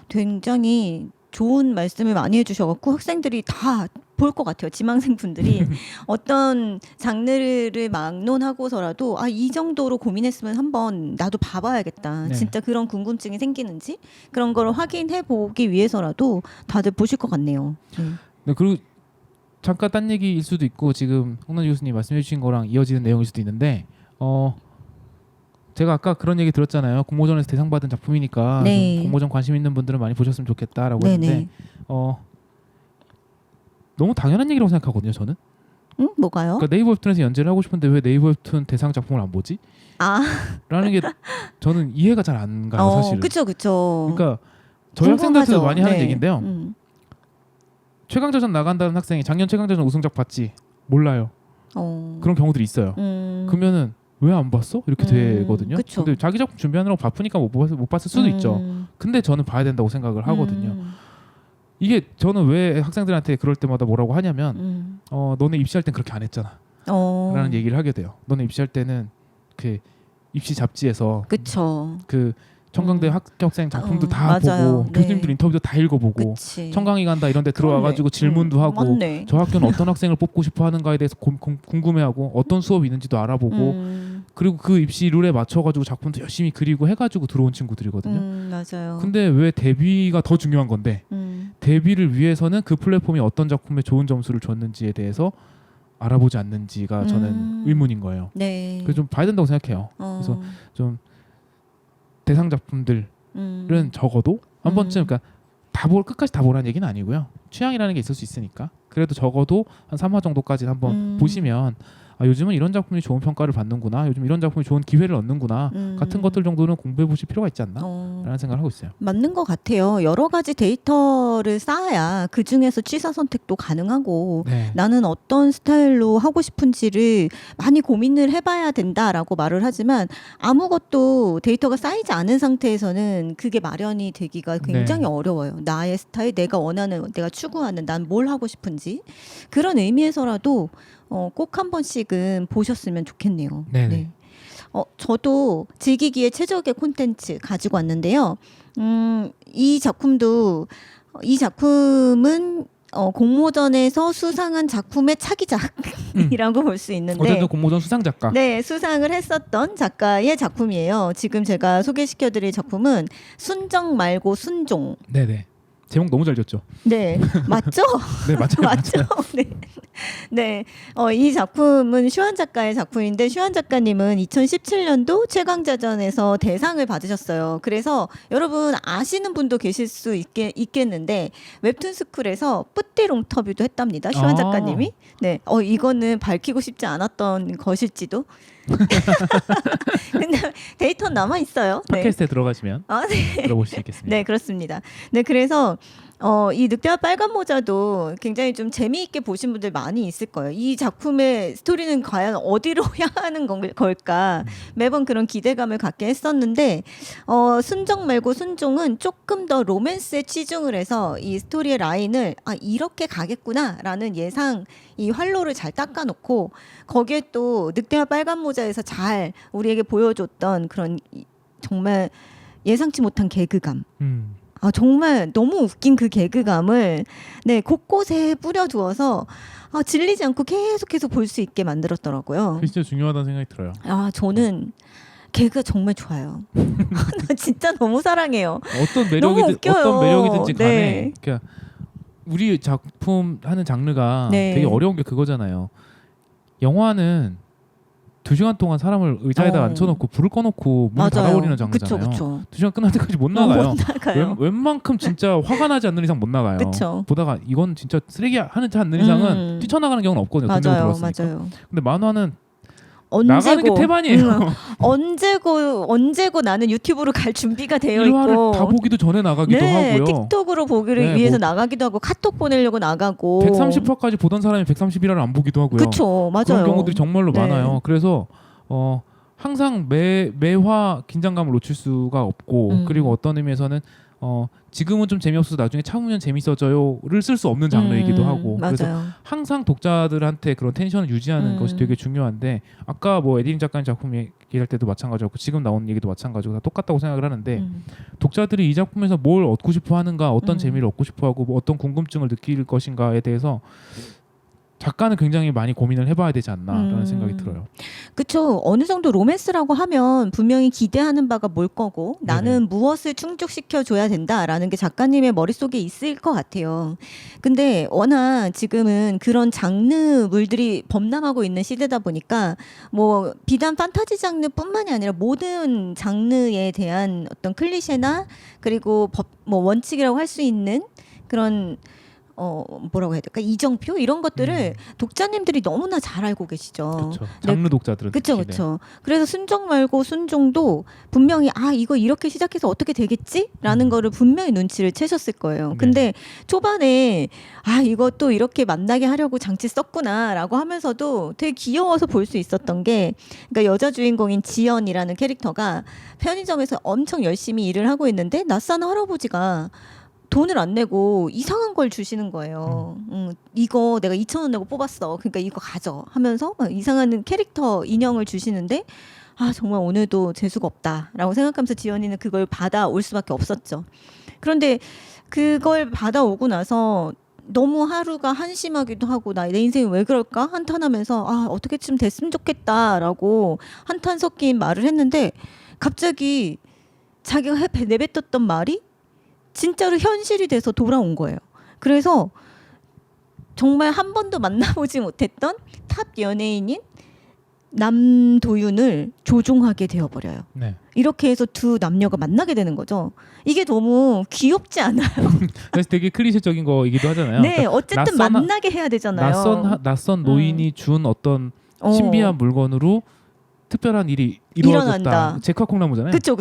굉장히 좋은 말씀을 많이 해주셔갖고 학생들이 다 볼 것 같아요. 지망생 분들이 어떤 장르를 막론하고서라도 이 정도로 고민했으면 한번 나도 봐봐야겠다. 네. 진짜 그런 궁금증이 생기는지 그런 걸 확인해 보기 위해서라도 다들 보실 것 같네요. 네, 그리고 잠깐 딴 얘기일 수도 있고 지금 홍남지 교수님 말씀해주신 거랑 이어지는 내용일 수도 있는데 제가 아까 그런 얘기 들었잖아요. 공모전에서 대상 받은 작품이니까 네. 좀 공모전 관심 있는 분들은 많이 보셨으면 좋겠다라고 했는데 너무 당연한 얘기라고 생각하거든요. 저는. 뭐가요? 그러니까 네이버 웹툰에서 연재를 하고 싶은데 왜 네이버 웹툰 대상 작품을 안 보지? 라는 게 저는 이해가 잘 안 가요. 사실은. 그쵸. 그러니까 저희 학생들도 많이 하는 네. 얘기인데요. 최강자전 나간다는 학생이 작년 최강자전 우승작 봤지? 몰라요. 그런 경우들이 있어요. 그러면은 왜 안 봤어? 이렇게 되거든요. 그쵸. 근데 자기 작품 준비하느라고 바쁘니까 못 봤을 수도 있죠. 근데 저는 봐야 된다고 생각을 하거든요. 이게 저는 왜 학생들한테 그럴 때마다 뭐라고 하냐면 너네 입시할 땐 그렇게 안 했잖아 라는 얘기를 하게 돼요. 너네 입시할 때는 그 입시 잡지에서 그쵸. 그 청강대 합격생 작품도 다 맞아요. 보고 교수님들 인터뷰도 다 읽어보고 그치. 청강이 간다 이런 데 들어와가지고 질문도 하고 맞네. 저 학교는 어떤 학생을 뽑고 싶어 하는가에 대해서 궁금해하고 어떤 수업이 있는지도 알아보고 그리고 그 입시 룰에 맞춰가지고 작품도 열심히 그리고 해가지고 들어온 친구들이거든요. 맞아요. 근데 왜 데뷔가 더 중요한 건데 데뷔를 위해서는 그 플랫폼이 어떤 작품에 좋은 점수를 줬는지에 대해서 알아보지 않는지가 저는 의문인 거예요. 네. 그래서 좀 봐야 된다고 생각해요. 그래서 좀 대상 작품들은 적어도 한 번쯤 그러니까 끝까지 다 보라는 얘기는 아니고요. 취향이라는 게 있을 수 있으니까 그래도 적어도 한 3화 정도까지 한번 보시면 요즘은 이런 작품이 좋은 평가를 받는구나. 요즘 이런 작품이 좋은 기회를 얻는구나. 같은 것들 정도는 공부해 보실 필요가 있지 않나? 라는 생각을 하고 있어요. 맞는 것 같아요. 여러 가지 데이터를 쌓아야 그 중에서 취사 선택도 가능하고 네. 나는 어떤 스타일로 하고 싶은지를 많이 고민을 해봐야 된다라고 말을 하지만 아무것도 데이터가 쌓이지 않은 상태에서는 그게 마련이 되기가 굉장히 네. 어려워요. 나의 스타일, 내가 원하는, 내가 추구하는, 난 뭘 하고 싶은지 그런 의미에서라도 꼭 한 번씩은 보셨으면 좋겠네요. 네네. 네. 저도 즐기기에 최적의 콘텐츠 가지고 왔는데요. 이 작품은 공모전에서 수상한 작품의 차기작이라고 볼 수 있는데 어쨌든 공모전 수상 작가. 네, 수상을 했었던 작가의 작품이에요. 지금 제가 소개시켜드릴 작품은 순정 말고 순종. 네네. 제목 너무 잘 지었죠. 네, 맞죠? 네 맞아요. 맞죠? 네. 네. 이 작품은 슈한 작가의 작품인데 슈한 작가님은 2017년도 최강자전에서 대상을 받으셨어요. 그래서 여러분 아시는 분도 계실 수 있겠는데 웹툰 스쿨에서 뿌띠롱터뷰도 했답니다. 슈한 작가님이. 네. 이거는 밝히고 싶지 않았던 것일지도. 근데 데이터는 남아 있어요. 네. 팟캐스트에 들어가시면 네. 들어볼 수 있겠습니다. 네, 그렇습니다. 네, 그래서 이 늑대와 빨간 모자도 굉장히 좀 재미있게 보신 분들 많이 있을 거예요. 이 작품의 스토리는 과연 어디로 향하는 걸까? 매번 그런 기대감을 갖게 했었는데 순정 말고 순종은 조금 더 로맨스에 치중을 해서 이 스토리의 라인을 이렇게 가겠구나라는 예상 이 활로를 잘 닦아놓고 거기에 또 늑대와 빨간 모자에서 잘 우리에게 보여줬던 그런 정말 예상치 못한 개그감. 정말 너무 웃긴 그 개그감을 곳곳에 뿌려두어서 질리지 않고 계속해서 볼 수 있게 만들었더라고요. 그게 진짜 중요하다는 생각이 들어요. 저는 개그가 정말 좋아요. 나 진짜 너무 사랑해요. 어떤 너무 매력이든 웃겨요. 어떤 매력이든지 간에 네. 그러니까 우리 작품 하는 장르가 네. 되게 어려운 게 그거잖아요. 영화는 2시간 동안 사람을 의자에다 앉혀놓고 불을 꺼놓고 문을 닫아버리는 장르잖아요. 그쵸. 2시간 끝날 때까지 못 나가요. 못 나가요. 웬만큼 진짜 화가 나지 않는 이상 못 나가요. 그쵸. 보다가 이건 진짜 쓰레기 하지 않는 이상은 뛰쳐나가는 경우는 없거든요. 돈 주고 맞아요, 들었으니까. 맞아요. 근데 만화는 나가는 게 태반이에요. 언제고 나는 유튜브로 갈 준비가 되어 1화를 있고. 다 보기도 전에 나가기도 네, 하고요. 틱톡으로 보기를 네, 위해서 뭐 나가기도 하고 카톡 보내려고 나가고. 130화까지 보던 사람이 131화를 안 보기도 하고요. 그쵸, 맞아요. 그런 경우들이 정말로 네. 많아요. 그래서 항상 매화 긴장감을 놓칠 수가 없고 그리고 어떤 의미에서는 지금은 좀 재미없어서 나중에 참으면 재밌어져요를 쓸 수 없는 장르이기도 하고 맞아요. 그래서 항상 독자들한테 그런 텐션을 유지하는 것이 되게 중요한데 아까 뭐 에디님 작가님 작품 얘기할 때도 마찬가지였고 지금 나오는 얘기도 마찬가지고 다 똑같다고 생각을 하는데 독자들이 이 작품에서 뭘 얻고 싶어 하는가 어떤 재미를 얻고 싶어 하고 뭐 어떤 궁금증을 느낄 것인가에 대해서 작가는 굉장히 많이 고민을 해봐야 되지 않나라는 생각이 들어요. 그쵸. 어느 정도 로맨스라고 하면 분명히 기대하는 바가 뭘 거고 나는 무엇을 충족시켜줘야 된다라는 게 작가님의 머릿속에 있을 것 같아요. 근데 워낙 지금은 그런 장르물들이 범람하고 있는 시대다 보니까 뭐 비단 판타지 장르뿐만이 아니라 모든 장르에 대한 어떤 클리셰나 그리고 뭐 원칙이라고 할 수 있는 그런 뭐라고 해야 될까 이정표 이런 것들을 독자님들이 너무나 잘 알고 계시죠. 그렇죠. 장르 독자들은 그렇죠, 특히, 그렇죠. 그래서 순정 말고 순종도 분명히 이거 이렇게 시작해서 어떻게 되겠지라는 거를 분명히 눈치를 채셨을 거예요. 네. 근데 초반에 이것도 이렇게 만나게 하려고 장치 썼구나라고 하면서도 되게 귀여워서 볼 수 있었던 게, 그러니까 여자 주인공인 지연이라는 캐릭터가 편의점에서 엄청 열심히 일을 하고 있는데 낯선 할아버지가 돈을 안 내고 이상한 걸 주시는 거예요. 이거 내가 2,000원 내고 뽑았어. 그러니까 이거 가져 하면서 막 이상한 캐릭터 인형을 주시는데 정말 오늘도 재수가 없다라고 생각하면서 지연이는 그걸 받아올 수밖에 없었죠. 그런데 그걸 받아오고 나서 너무 하루가 한심하기도 하고 내 인생이 왜 그럴까 한탄하면서 어떻게 좀 됐으면 좋겠다라고 한탄 섞인 말을 했는데 갑자기 자기가 내뱉었던 말이 진짜로 현실이 돼서 돌아온 거예요. 그래서 정말 한 번도 만나보지 못했던 탑 연예인인 남도윤을 조종하게 되어버려요. 네. 이렇게 해서 두 남녀가 만나게 되는 거죠. 이게 너무 귀엽지 않아요? 그래서 되게 클리셰적인 거이기도 하잖아요. 네, 그러니까 어쨌든 만나게 해야 되잖아요. 낯선 노인이 준 어떤 신비한 물건으로 특별한 일이 이루어졌다. 일어난다. 제카 콩나무잖아요. 그쵸.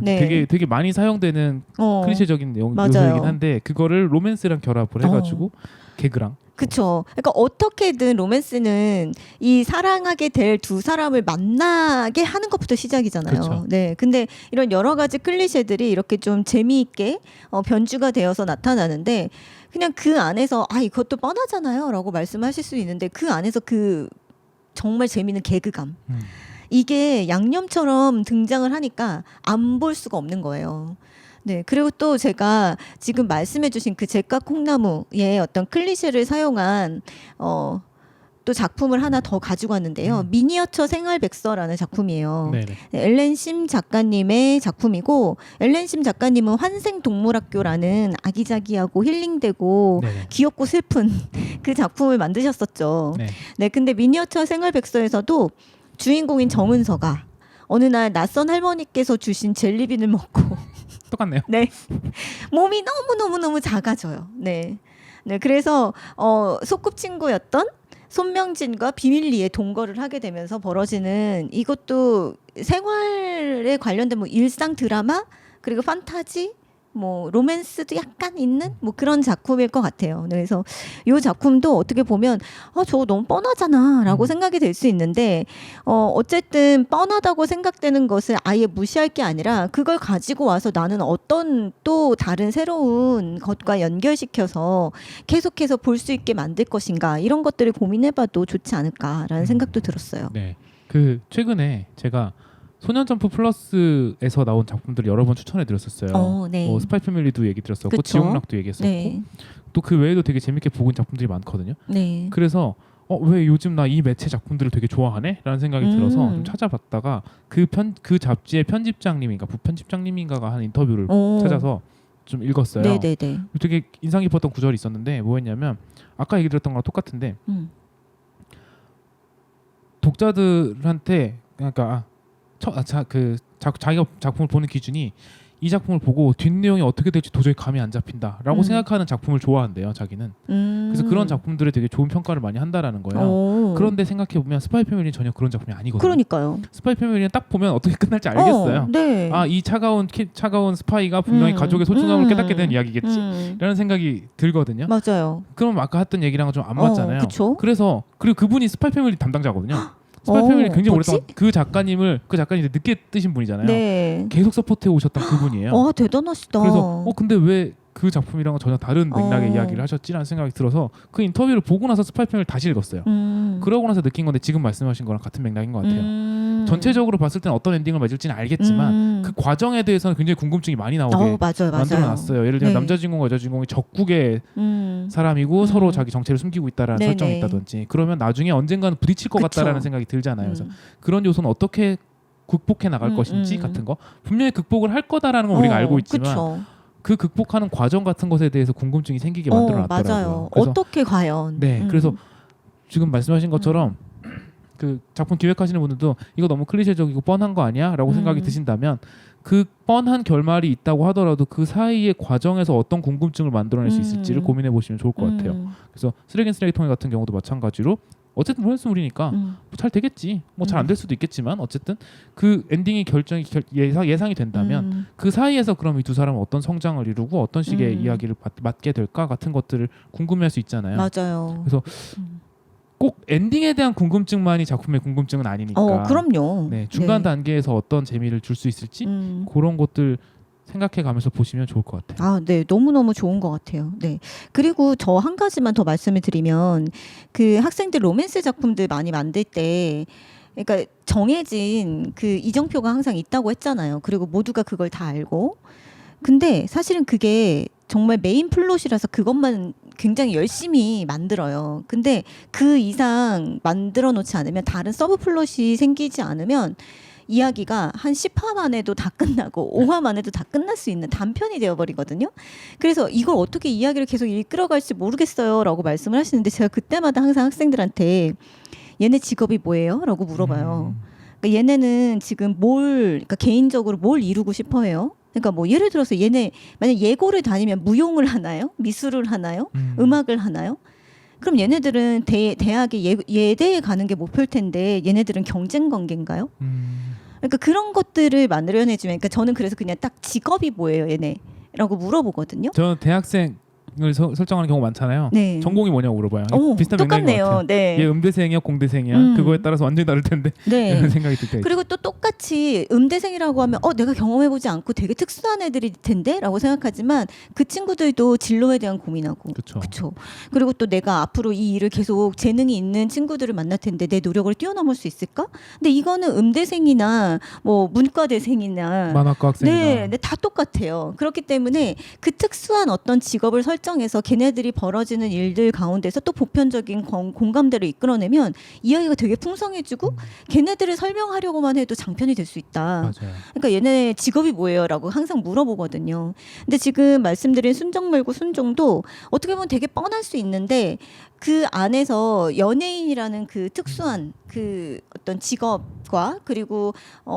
네. 되게 많이 사용되는 클리셰적인 맞아요. 요소이긴 한데 그거를 로맨스랑 결합을 해가지고 개그랑. 그쵸. 그러니까 어떻게든 로맨스는 이 사랑하게 될 두 사람을 만나게 하는 것부터 시작이잖아요. 그쵸. 네. 근데 이런 여러 가지 클리셰들이 이렇게 좀 재미있게 변주가 되어서 나타나는데 그냥 그 안에서 이것도 뻔하잖아요라고 말씀하실 수 있는데 그 안에서 그 정말 재미있는 개그감. 이게 양념처럼 등장을 하니까 안 볼 수가 없는 거예요. 네. 그리고 또 제가 지금 말씀해주신 그 제카 콩나무의 어떤 클리셰를 사용한 또 작품을 하나 더 가지고 왔는데요. 미니어처 생활백서라는 작품이에요. 네네. 엘렌 심 작가님의 작품이고 엘렌 심 작가님은 환생동물학교라는 아기자기하고 힐링되고 네네. 귀엽고 슬픈 그 작품을 만드셨었죠. 네. 네. 근데 미니어처 생활백서에서도 주인공인 정은서가 어느 날 낯선 할머니께서 주신 젤리빈을 먹고 똑같네요. 네. 몸이 너무 작아져요. 네. 네. 그래서 소꿉친구였던 손명진과 비밀리에 동거를 하게 되면서 벌어지는 이것도 생활에 관련된 뭐 일상 드라마 그리고 판타지 뭐 로맨스도 약간 있는 뭐 그런 작품일 것 같아요. 그래서 이 작품도 어떻게 보면 저거 너무 뻔하잖아라고 생각이 될 수 있는데 어쨌든 뻔하다고 생각되는 것을 아예 무시할 게 아니라 그걸 가지고 와서 나는 어떤 또 다른 새로운 것과 연결시켜서 계속해서 볼 수 있게 만들 것인가 이런 것들을 고민해봐도 좋지 않을까라는 생각도 들었어요. 네. 그 최근에 제가 소년점프 플러스에서 나온 작품들을 여러 번 추천해 드렸었어요. 네. 뭐 스파이 패밀리도 얘기 드렸었고 그쵸? 지옥락도 얘기했었고 네. 또 그 외에도 되게 재밌게 보고 있는 작품들이 많거든요. 네. 그래서 왜 요즘 나 이 매체 작품들을 되게 좋아하네? 라는 생각이 들어서 좀 찾아봤다가 그 잡지의 편집장님인가 부편집장님인가가 한 인터뷰를 오. 찾아서 좀 읽었어요. 네네네. 되게 인상 깊었던 구절이 있었는데 뭐였냐면 아까 얘기 드렸던 거랑 똑같은데 독자들한테 그러니까 자기가 작품을 보는 기준이 이 작품을 보고 뒷내용이 어떻게 될지 도저히 감이 안 잡힌다라고 생각하는 작품을 좋아한대요. 자기는. 그래서 그런 작품들에 되게 좋은 평가를 많이 한다라는 거예요. 오. 그런데 생각해 보면 스파이 패밀리는 전혀 그런 작품이 아니거든요. 그러니까요. 스파이 패밀리는 딱 보면 어떻게 끝날지 알겠어요. 네. 이 차가운 스파이가 분명히 가족의 소중함을 깨닫게 되는 이야기겠지. 라는 생각이 들거든요. 맞아요. 그럼 아까 했던 얘기랑은 좀 안 맞잖아요. 그쵸? 그리고 그분이 스파이 패밀리 담당자거든요. 스파이 패밀리 굉장히 뭐지? 오랫동안 그 작가님 늦게 뜨신 분이잖아요. 네. 계속 서포트해 오셨던 그분이에요. 대단하시다. 그래서 근데 왜 그 작품이랑은 전혀 다른 맥락의 이야기를 하셨지라는 생각이 들어서 그 인터뷰를 보고 나서 스파이 패밀리 다시 읽었어요. 그러고 나서 느낀 건데 지금 말씀하신 거랑 같은 맥락인 것 같아요. 전체적으로 봤을 때는 어떤 엔딩을 맺을지는 알겠지만 그 과정에 대해서는 굉장히 궁금증이 많이 나오게 맞아요. 만들어놨어요. 예를 들면 네. 남자 주인공과 여자 주인공이 적국의 사람이고 서로 자기 정체를 숨기고 있다라는 네네. 설정이 있다든지 그러면 나중에 언젠가는 부딪힐 것 그쵸. 같다라는 생각이 들잖아요. 그래서 그런 요소는 어떻게 극복해 나갈 것인지 같은 거 분명히 극복을 할 거다라는 건 우리가 알고 있지만 그쵸. 그 극복하는 과정 같은 것에 대해서 궁금증이 생기게 만들어놨더라고요. 맞아요. 그래서 어떻게 과연? 네, 그래서 지금 말씀하신 것처럼 그 작품 기획하시는 분들도 이거 너무 클리셰적이고 뻔한 거 아니야?라고 생각이 드신다면 그 뻔한 결말이 있다고 하더라도 그 사이의 과정에서 어떤 궁금증을 만들어낼 수 있을지를 고민해 보시면 좋을 것 같아요. 그래서 쓰레기는 쓰레기통에 같은 경우도 마찬가지로 어쨌든 로맨스물이니까 잘 되겠지. 뭐 잘 안 될 수도 있겠지만 어쨌든 그 엔딩이 예상이 된다면 그 사이에서 그럼 이 두 사람은 어떤 성장을 이루고 어떤 식의 이야기를 맡게 될까 같은 것들을 궁금해할 수 있잖아요. 맞아요. 그래서 꼭 엔딩에 대한 궁금증만이 작품의 궁금증은 아니니까. 그럼요. 네, 중간 단계에서 어떤 재미를 줄 수 있을지 그런 것들 생각해 가면서 보시면 좋을 것 같아요. 네. 너무너무 좋은 것 같아요. 네. 그리고 저 한 가지만 더 말씀을 드리면 그 학생들 로맨스 작품들 많이 만들 때 그러니까 정해진 그 이정표가 항상 있다고 했잖아요. 그리고 모두가 그걸 다 알고. 근데 사실은 그게 정말 메인 플롯이라서 그것만 굉장히 열심히 만들어요. 근데 그 이상 만들어 놓지 않으면 다른 서브 플롯이 생기지 않으면 이야기가 한 10화 만에도 다 끝나고 5화 만에도 다 끝날 수 있는 단편이 되어버리거든요. 그래서 이걸 어떻게 이야기를 계속 이끌어갈지 모르겠어요 라고 말씀을 하시는데 제가 그때마다 항상 학생들한테 얘네 직업이 뭐예요? 라고 물어봐요. 그러니까 얘네는 지금 그러니까 개인적으로 뭘 이루고 싶어 해요? 그러니까 뭐 예를 들어서 얘네 만약 예고를 다니면 무용을 하나요? 미술을 하나요? 음악을 하나요? 그럼 얘네들은 대학에 예대에 가는 게 목표일 텐데 얘네들은 경쟁 관계인가요? 그러니까 그런 것들을 만들어내주면 그러니까 저는 그래서 그냥 딱 직업이 뭐예요 얘네라고 물어보거든요. 저는 대학생을 설정하는 경우 많잖아요. 네. 전공이 뭐냐고 물어봐요. 비슷한 맥락인 것 똑같네요. 같아요. 네. 얘 음대생이야 공대생이야 그거에 따라서 완전히 다를 텐데 네. 이런 생각이 들 때가 그리고 또 똑같이 음대생이라고 하면 내가 경험해보지 않고 되게 특수한 애들일 텐데 라고 생각하지만 그 친구들도 진로에 대한 고민하고 그쵸. 그리고 또 내가 앞으로 이 일을 계속 재능이 있는 친구들을 만날 텐데 내 노력을 뛰어넘을 수 있을까? 근데 이거는 음대생이나 뭐 문과대생이나 만화과 학생이나 네, 다 똑같아요. 그렇기 때문에 그 특수한 어떤 직업을 설정해서 걔네들이 벌어지는 일들 가운데서 또 보편적인 공감대를 이끌어내면 이야기가 되게 풍성해지고 걔네들을 설명하려고만 해도 장편이 될 수 있다. 맞아요. 그러니까 얘네 직업이 뭐예요?라고 항상 물어보거든요. 근데 지금 말씀드린 순정물고 순종도 어떻게 보면 되게 뻔할 수 있는데 그 안에서 연예인이라는 그 특수한 그 어떤 직업과 그리고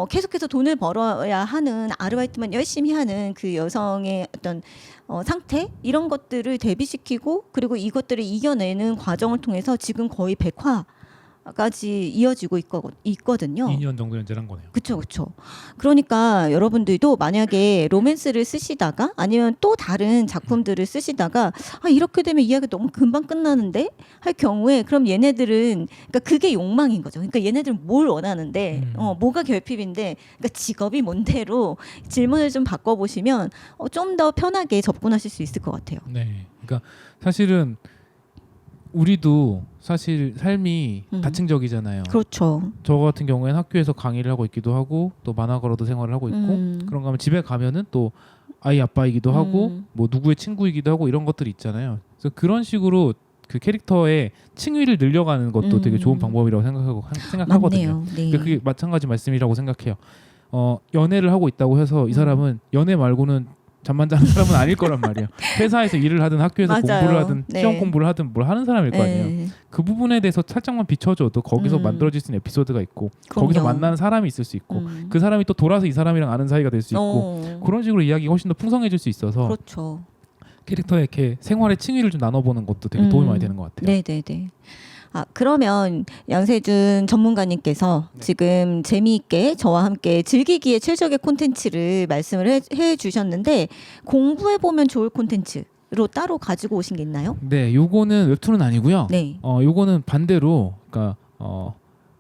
계속해서 돈을 벌어야 하는 아르바이트만 열심히 하는 그 여성의 어떤 상태 이런 것들을 대비시키고 그리고 이것들을 이겨내는 과정을 통해서 지금 거의 100화까지 이어지고 있거든요. 2년 정도 연재를 한 거네요. 그렇죠. 그러니까 여러분들도 만약에 로맨스를 쓰시다가 아니면 또 다른 작품들을 쓰시다가 이렇게 되면 이야기가 너무 금방 끝나는데 할 경우에 그럼 얘네들은 그러니까 그게 욕망인 거죠. 그러니까 얘네들은 뭘 원하는데 뭐가 결핍인데 그러니까 직업이 뭔데로 질문을 좀 바꿔보시면 좀 더 편하게 접근하실 수 있을 것 같아요. 네, 그러니까 사실은 우리도 사실 삶이 다층적이잖아요. 그렇죠. 저 같은 경우에는 학교에서 강의를 하고 있기도 하고 또 만화가로도 생활을 하고 있고 그런가 하면 집에 가면은 또 아이 아빠이기도 하고 뭐 누구의 친구이기도 하고 이런 것들이 있잖아요. 그래서 그런 식으로 그 캐릭터의 층위를 늘려가는 것도 되게 좋은 방법이라고 생각하거든요. 맞네요. 네. 그러니까 그게 마찬가지 말씀이라고 생각해요. 연애를 하고 있다고 해서 이 사람은 연애 말고는 잠만 자는 사람은 아닐 거란 말이에요. 회사에서 일을 하든 학교에서 맞아요. 공부를 하든 네. 시험 공부를 하든 뭘 하는 사람일 거 아니에요. 네. 그 부분에 대해서 살짝만 비춰줘도 거기서 만들어질 수 있는 에피소드가 있고 그럼요. 거기서 만나는 사람이 있을 수 있고 그 사람이 또 돌아서 이 사람이랑 아는 사이가 될 수 있고 그런 식으로 이야기가 훨씬 더 풍성해질 수 있어서 그렇죠. 캐릭터의 이렇게 생활의 층위를 좀 나눠보는 것도 되게 도움이 많이 되는 것 같아요. 네네네. 그러면 양세준 전문가님께서 지금 재미있게 저와 함께 즐기기에 최적의 콘텐츠를 말씀을 해 주셨는데 공부해보면 좋을 콘텐츠로 따로 가지고 오신 게 있나요? 네, 요거는 웹툰은 아니고요. 네. 요거는 반대로 그러니까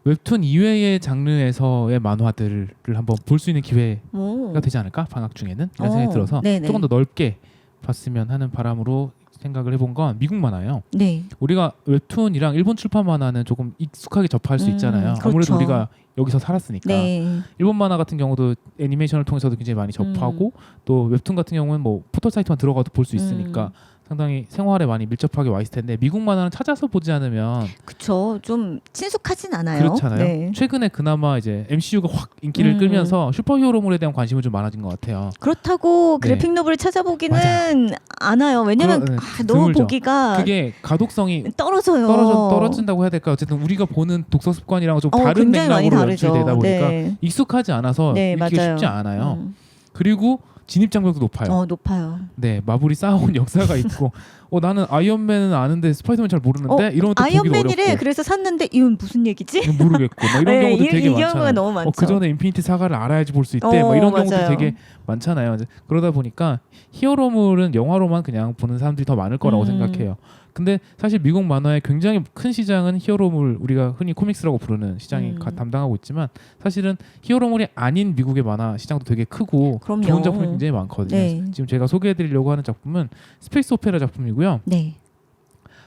웹툰 이외의 장르에서의 만화들을 한번 볼 수 있는 기회가 되지 않을까? 방학 중에는 이런 생각이 들어서 네네. 조금 더 넓게 봤으면 하는 바람으로 생각을 해본 건 미국 만화예요. 네. 우리가 웹툰이랑 일본 출판 만화는 조금 익숙하게 접할 수 있잖아요. 그렇죠. 아무래도 우리가 여기서 살았으니까. 네. 일본 만화 같은 경우도 애니메이션을 통해서도 굉장히 많이 접하고 또 웹툰 같은 경우는 뭐 포털 사이트만 들어가도 볼 수 있으니까 상당히 생활에 많이 밀접하게 와 있을 텐데 미국 만화는 찾아서 보지 않으면 그쵸. 좀 친숙하진 않아요. 그렇잖아요. 네. 최근에 그나마 이제 MCU가 확 인기를 끌면서 슈퍼히어로물에 대한 관심이 좀 많아진 것 같아요. 그렇다고 네. 그래픽 노블을 찾아보기는 맞아요. 않아요. 왜냐면 너무 드물죠. 보기가 그게 가독성이 떨어져요. 떨어진다고 해야 될까? 어쨌든 우리가 보는 독서 습관이랑 좀 다른 굉장히 많이 맥락으로 다르죠. 연출되다 보니까 네. 익숙하지 않아서 네, 읽기가 맞아요. 쉽지 않아요. 그리고 진입 장벽도 높아요. 높아요. 네, 마블이 쌓아온 역사가 있고 나는 아이언맨은 아는데 스파이더맨 잘 모르는데 이런 것도 보기도 아이언맨이래. 어렵고 그래서 샀는데 이건 무슨 얘기지? 이건 모르겠고 막 이런 경우도 되게 이 경우가 많잖아요. 너무 많죠. 그 전에 인피니티 사가를 알아야지 볼 수 있대. 막 이런 경우도 맞아요. 되게 많잖아요. 그러다 보니까 히어로물은 영화로만 그냥 보는 사람들이 더 많을 거라고 생각해요. 근데 사실 미국 만화의 굉장히 큰 시장은 히어로물, 우리가 흔히 코믹스라고 부르는 시장이 담당하고 있지만 사실은 히어로물이 아닌 미국의 만화 시장도 되게 크고 그럼요. 좋은 작품이 굉장히 많거든요. 네. 지금 제가 소개해드리려고 하는 작품은 스페이스 오페라 작품이고요. 네.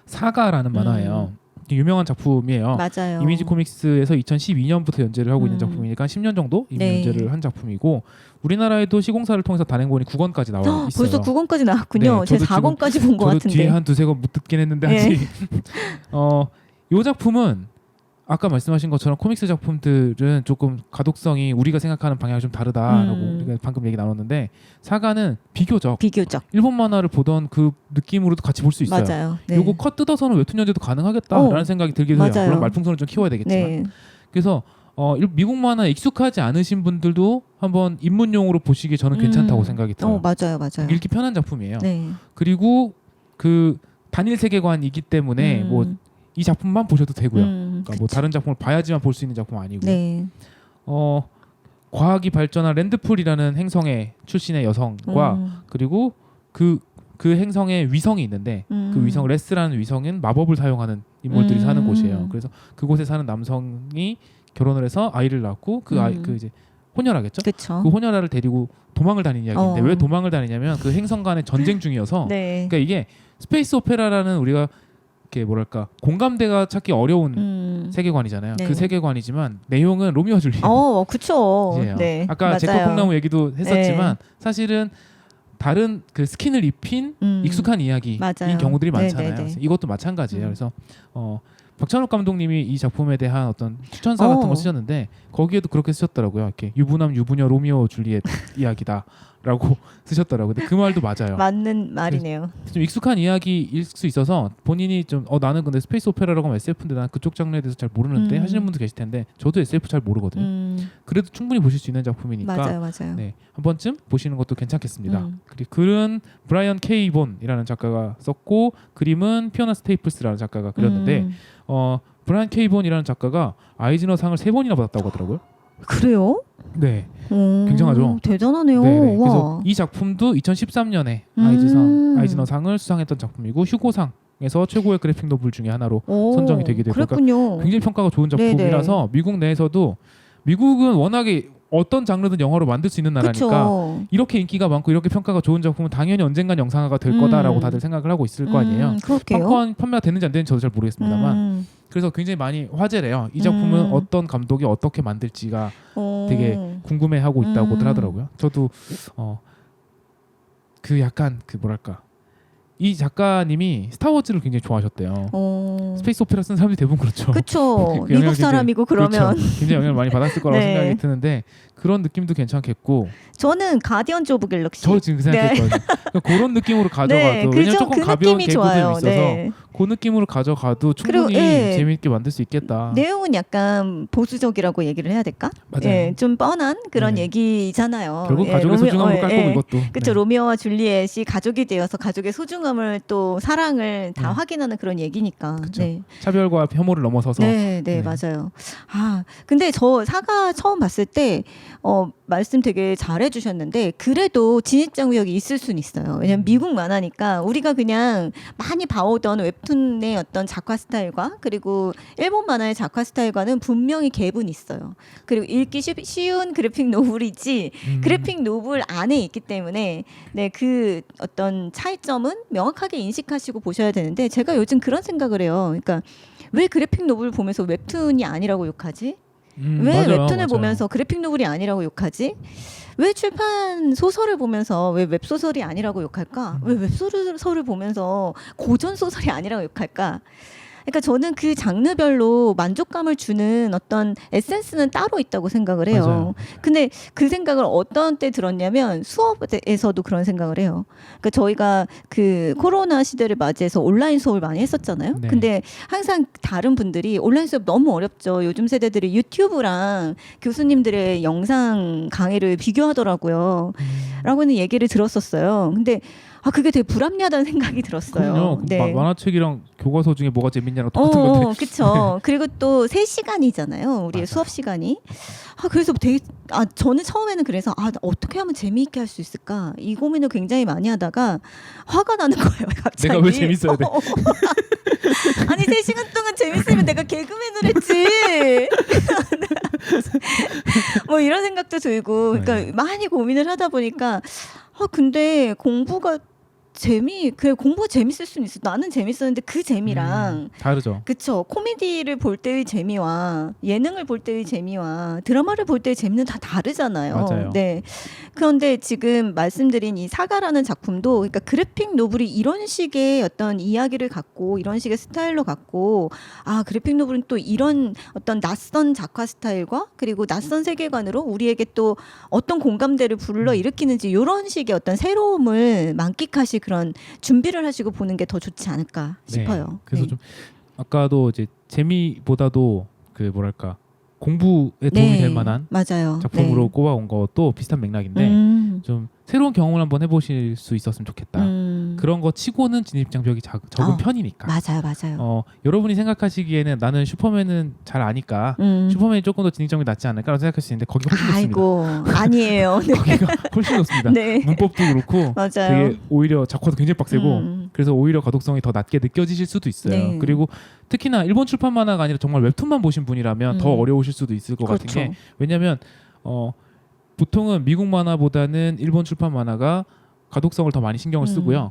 사가라는 만화예요. 유명한 작품이에요. 맞아요. 이미지 코믹스에서 2012년부터 연재를 하고 있는 작품이니까 10년 정도 이미 네. 연재를 한 작품이고 우리나라에도 시공사를 통해서 단행본이 9권까지 나와 있어요. 벌써 9권까지 나왔군요. 네, 제 저도 4권까지 본 것 저도 같은데. 뒤에 한 두세 권 못 듣긴 했는데 네. 아직 요 작품은 아까 말씀하신 것처럼 코믹스 작품들은 조금 가독성이 우리가 생각하는 방향이 좀 다르다라고 우리가 방금 얘기 나눴는데 사가는 비교적 일본 만화를 보던 그 느낌으로도 같이 볼 수 있어요. 맞아요. 네. 요거 컷 뜯어서는 웹툰 연재도 가능하겠다라는 생각이 들기도 해요. 맞아요. 물론 말풍선을 좀 키워야 되겠지만. 네. 그래서 미국 만화에 익숙하지 않으신 분들도 한번 입문용으로 보시기에 저는 괜찮다고 생각이 들어요. 맞아요. 읽기 편한 작품이에요. 네. 그리고 그 단일 세계관이기 때문에 뭐 이 작품만 보셔도 되고요. 그러니까 뭐 다른 작품을 봐야지만 볼 수 있는 작품 아니고. 네. 과학이 발전한 랜드풀이라는 행성의 출신의 여성과 그리고 그 행성에 위성이 있는데 그 위성 레스라는 위성은 마법을 사용하는 인물들이 사는 곳이에요. 그래서 그곳에 사는 남성이 결혼을 해서 아이를 낳고 그 이제 혼혈하겠죠. 그쵸. 그 혼혈아를 데리고 도망을 다니는 이야기인데 왜 도망을 다니냐면 그 행성 간의 전쟁 중이어서. 네. 그러니까 이게 스페이스 오페라라는 우리가 이렇게 뭐랄까 공감대가 찾기 어려운 세계관이잖아요. 네. 그 세계관이지만 내용은 로미오 줄리엣. 그쵸. 이에요. 네. 아까 맞아요. 제커 콩나무 얘기도 했었지만 네. 사실은 다른 그 스킨을 입힌 익숙한 이야기인 맞아요. 경우들이 많잖아요. 네네네. 그래서 이것도 마찬가지예요. 그래서 박찬욱 감독님이 이 작품에 대한 어떤 추천사 같은 걸 쓰셨는데 거기에도 그렇게 쓰셨더라고요. 이렇게 유부남 유부녀 로미오 줄리엣 이야기다라고 쓰셨더라고요. 근데 그 말도 맞아요. 맞는 말이네요. 좀 익숙한 이야기일 수 있어서 본인이 좀 나는 근데 스페이스 오페라라고 하면 SF인데 난 그쪽 장르에 대해서 잘 모르는데 하시는 분도 계실 텐데 저도 SF 잘 모르거든요. 그래도 충분히 보실 수 있는 작품이니까 맞아요. 네, 한 번쯤 보시는 것도 괜찮겠습니다. 그리고 글은 브라이언 K. 본이라는 작가가 썼고 그림은 피오나 스테이플스라는 작가가 그렸는데 브라이언 K. 본이라는 작가가 아이즈너 상을 3번이나 받았다고 하더라고요. 그래요? 네, 굉장하죠. 대단하네요. 네네. 와. 그래서 이 작품도 2013년에 아이즈너상을 수상했던 작품이고 휴고상에서 최고의 그래픽 노블 중에 하나로 선정이 되기도 했고 그랬군요. 굉장히 평가가 좋은 작품이라서 네네. 미국 내에서도 미국은 워낙에 어떤 장르든 영화로 만들 수 있는 나라니까 그쵸. 이렇게 인기가 많고 이렇게 평가가 좋은 작품은 당연히 언젠간 영상화가 될 거다라고 다들 생각을 하고 있을 거 아니에요. 그렇게요. 판매가 되는지 안 되는지 저도 잘 모르겠습니다만 그래서 굉장히 많이 화제래요. 이 작품은 어떤 감독이 어떻게 만들지가 되게 궁금해하고 있다고들 하더라고요. 저도 그 약간 그 뭐랄까 이 작가님이 스타워즈를 굉장히 좋아하셨대요. 스페이스 오페라 쓴 사람들이 대부분 그렇죠. 그쵸. 영향을 미국 사람이고 그러면 그렇죠. 굉장히 영향을 많이 받았을 거라고 네. 생각이 드는데 그런 느낌도 괜찮겠고 저는 가디언즈 오브 갤럭시. 저 지금 그 생각했거든요. 그러니까 그런 느낌으로 가져가도 네, 왜냐면 조금 그 가벼운 느낌이 개그도 좋아요. 있어서 네. 그 느낌으로 가져가도 충분히 그리고, 예. 재미있게 만들 수 있겠다. 내용은 약간 보수적이라고 얘기를 해야 될까? 맞아요. 예, 좀 뻔한 그런 네. 얘기잖아요. 결국 예, 가족의 소중함을 깔 거고 이것도. 그렇죠. 네. 로미오와 줄리엣이 가족이 되어서 가족의 소중함을 또 사랑을 다 확인하는 그런 얘기니까. 그쵸. 네. 차별과 혐오를 넘어서서 네, 네. 네, 맞아요. 아, 근데 저 사가 처음 봤을 때 말씀 되게 잘해 주셨는데 그래도 진입장벽이 있을 수는 있어요. 왜냐면 미국 만화니까 우리가 그냥 많이 봐오던 웹툰의 어떤 작화 스타일과 그리고 일본 만화의 작화 스타일과는 분명히 갭은 있어요. 그리고 읽기 쉬운 그래픽 노블이지 그래픽 노블 안에 있기 때문에 네, 그 어떤 차이점은 명확하게 인식하시고 보셔야 되는데 제가 요즘 그런 생각을 해요. 그러니까 왜 그래픽 노블 보면서 웹툰이 아니라고 욕하지? 왜 맞아요, 웹툰을 맞아요. 보면서 그래픽 노블이 아니라고 욕하지? 왜 출판 소설을 보면서 왜 웹소설이 아니라고 욕할까? 왜 웹소설을 보면서 고전 소설이 아니라고 욕할까? 그러니까 저는 그 장르별로 만족감을 주는 어떤 에센스는 따로 있다고 생각을 해요. 맞아요. 근데 그 생각을 어떤 때 들었냐면 수업에서도 그런 생각을 해요. 그러니까 저희가 그 코로나 시대를 맞이해서 온라인 수업을 많이 했었잖아요. 네. 근데 항상 다른 분들이 온라인 수업 너무 어렵죠. 요즘 세대들이 유튜브랑 교수님들의 영상 강의를 비교하더라고요. 라고는 얘기를 들었었어요. 근데 그게 되게 불합리하다는 생각이 들었어요. 그럼요. 네. 만화책이랑 교과서 중에 뭐가 재밌냐랑 똑같은 건데. 그렇죠. 그리고 또 3시간이잖아요. 우리의 맞아. 수업 시간이. 그래서 되게 저는 처음에는 그래서 어떻게 하면 재미있게 할 수 있을까? 이 고민을 굉장히 많이 하다가 화가 나는 거예요. 갑자기. 내가 왜 재밌어야 돼? 아니 3시간 동안 재밌으면 내가 개그맨을 했지. 뭐 이런 생각도 들고 그러니까 네. 많이 고민을 하다 보니까 근데 공부가 공부가 재밌을 수는 있어. 나는 재밌었는데 그 재미랑 다르죠. 그쵸. 코미디를 볼 때의 재미와 예능을 볼 때의 재미와 드라마를 볼 때의 재미는 다 다르잖아요. 맞아요. 네. 그런데 지금 말씀드린 이 사가라는 작품도 그러니까 그래픽 노블이 이런 식의 어떤 이야기를 갖고 이런 식의 스타일로 갖고 그래픽 노블은 또 이런 어떤 낯선 작화 스타일과 그리고 낯선 세계관으로 우리에게 또 어떤 공감대를 불러 일으키는지 이런 식의 어떤 새로움을 만끽하실 그런 준비를 하시고 보는 게 더 좋지 않을까 싶어요. 네. 그래서 네. 좀 아까도 이제 재미보다도 그 뭐랄까 공부에 도움이 될 만한 맞아요. 작품으로 네. 꼽아온 것도 비슷한 맥락인데 좀 새로운 경험을 한번 해보실 수 있었으면 좋겠다. 그런 거 치고는 진입장벽이 적은 편이니까. 맞아요. 여러분이 생각하시기에는 나는 슈퍼맨은 잘 아니까 슈퍼맨이 조금 더 진입장벽이 낮지 않을까라고 생각할 수 있는데 거기가 훨씬 아이고 아니에요. 네. 높습니다. 거기가 훨씬 높습니다. 네. 문법도 그렇고 맞아요. 되게 오히려 작화도 굉장히 빡세고 그래서 오히려 가독성이 더 낮게 느껴지실 수도 있어요. 네. 그리고 특히나 일본 출판 만화가 아니라 정말 웹툰만 보신 분이라면 더 어려우실 수도 있을 것 그렇죠. 같은 게 왜냐하면 보통은 미국 만화보다는 일본 출판 만화가 가독성을 더 많이 신경을 쓰고요.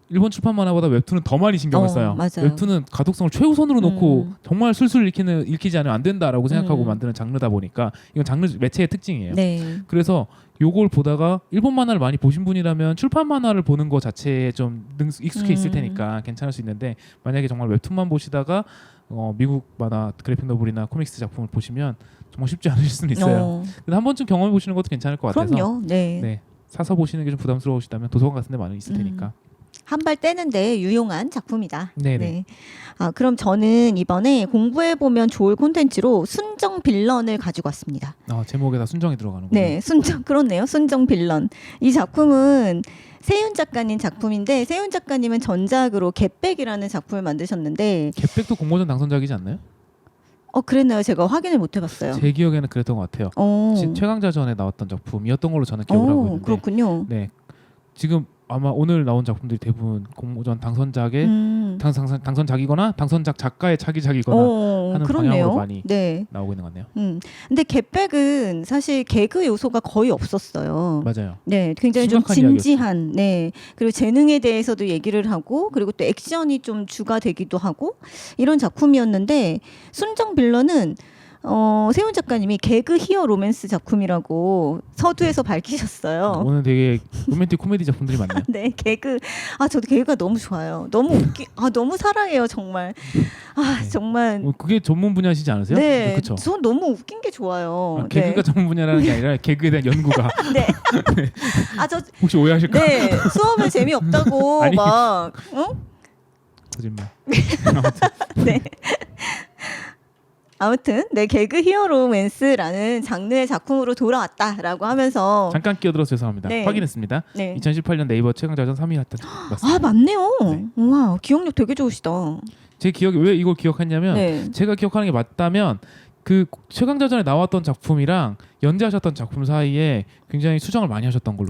일본 출판 만화보다 웹툰은 더 많이 신경을 써요. 맞아요. 웹툰은 가독성을 최우선으로 놓고 정말 술술 읽히지 않으면 안 된다라고 생각하고 만드는 장르다 보니까 이건 장르 매체의 특징이에요. 네. 그래서 요걸 보다가 일본 만화를 많이 보신 분이라면 출판 만화를 보는 거 자체에 좀 익숙해 있을 테니까 괜찮을 수 있는데 만약에 정말 웹툰만 보시다가 미국 만화 그래픽 노블이나 코믹스 작품을 보시면 정말 쉽지 않으실 수는 있어요. 근데 한 번쯤 경험해 보시는 것도 괜찮을 것 같아서 그럼요. 네. 네, 사서 보시는 게 좀 부담스러우시다면 도서관 같은 데 많이 있을 테니까. 한 발 떼는데 유용한 작품이다. 네네. 네. 그럼 저는 이번에 공부해 보면 좋을 콘텐츠로 순정 빌런을 가지고 왔습니다. 제목에다 순정이 들어가는군요. 네, 그렇네요. 순정 빌런. 이 작품은 세윤 작가님 작품인데 세윤 작가님은 전작으로 갯백이라는 작품을 만드셨는데 갯백도 공모전 당선작이지 않나요? 그랬나요? 제가 확인을 못 해봤어요. 제 기억에는 그랬던 것 같아요. 최강자전에 나왔던 작품이었던 걸로 저는 기억을 하고 있는데. 그렇군요. 네, 지금 아마 오늘 나온 작품들이 대부분 공모전 당선작의 당선작이거나 당선작 작가의 차기작이거나 하는 그렇네요. 방향으로 많이 네. 나오고 있는 것 같네요. 근데 갯백은 사실 개그 요소가 거의 없었어요. 맞아요. 네, 굉장히 좀 심각한 진지한, 네, 그리고 재능에 대해서도 얘기를 하고, 그리고 또 액션이 좀 주가 되기도 하고 이런 작품이었는데 순정 빌런은 세훈 작가님이 개그 히어 로맨스 작품이라고 서두에서 밝히셨어요. 오늘 되게 로맨틱 코미디 작품들이 많네요. 네, 개그. 저도 개그가 너무 좋아요. 너무 너무 사랑해요, 정말. 네. 정말. 그게 전문 분야시지 않으세요? 네, 그렇죠. 전 너무 웃긴 게 좋아요. 개그가 전문 분야라는 게 아니라 개그에 대한 연구가. 네. 저 혹시 오해하실까? 네, 수업에 재미없다고 아니. 막 거짓말. 네. 아무튼 네, 개그 히어 로맨스라는 장르의 작품으로 돌아왔다라고 하면서 잠깐 끼어들어서 죄송합니다. 네. 확인했습니다. 네. 2018년 네이버 최강자전 3위 했던 맞습니다. 맞네요. 네. 와, 기억력 되게 좋으시다. 제 기억에 왜 이걸 기억했냐면 네. 제가 기억하는 게 맞다면 그 최강자전에 나왔던 작품이랑 연재하셨던 작품 사이에 굉장히 수정을 많이 하셨던 걸로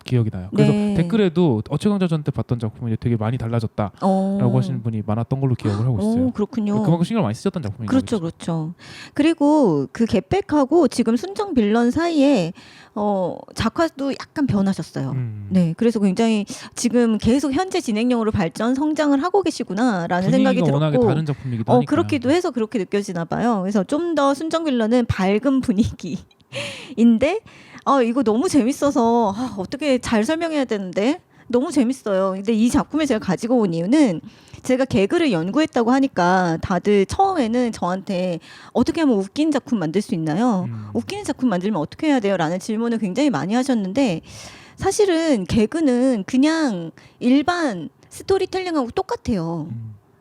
기억이 나요. 그래서 네. 댓글에도 최강자전 때 봤던 작품이 되게 많이 달라졌다라고 하시는 분이 많았던 걸로 기억을 하고 있어요. 그렇군요. 그만큼 신경을 많이 쓰셨던 작품이죠. 그렇죠, 그렇죠. 그리고 그 겟백하고 지금 순정 빌런 사이에 작화도 약간 변하셨어요. 네, 그래서 굉장히 지금 계속 현재 진행형으로 발전 성장을 하고 계시구나라는 생각이 들었고, 워낙에 다른 작품이기도 하니까. 그렇기도 해서 그렇게 느껴지나 봐요. 그래서 좀 더 순정 빌런은 밝은 분위기인데 이거 너무 재밌어서 어떻게 잘 설명해야 되는데 너무 재밌어요. 근데 이 작품을 제가 가지고 온 이유는 제가 개그를 연구했다고 하니까 다들 처음에는 저한테 어떻게 하면 웃긴 작품 만들 수 있나요? 웃기는 작품 만들면 어떻게 해야 돼요? 라는 질문을 굉장히 많이 하셨는데 사실은 개그는 그냥 일반 스토리텔링하고 똑같아요.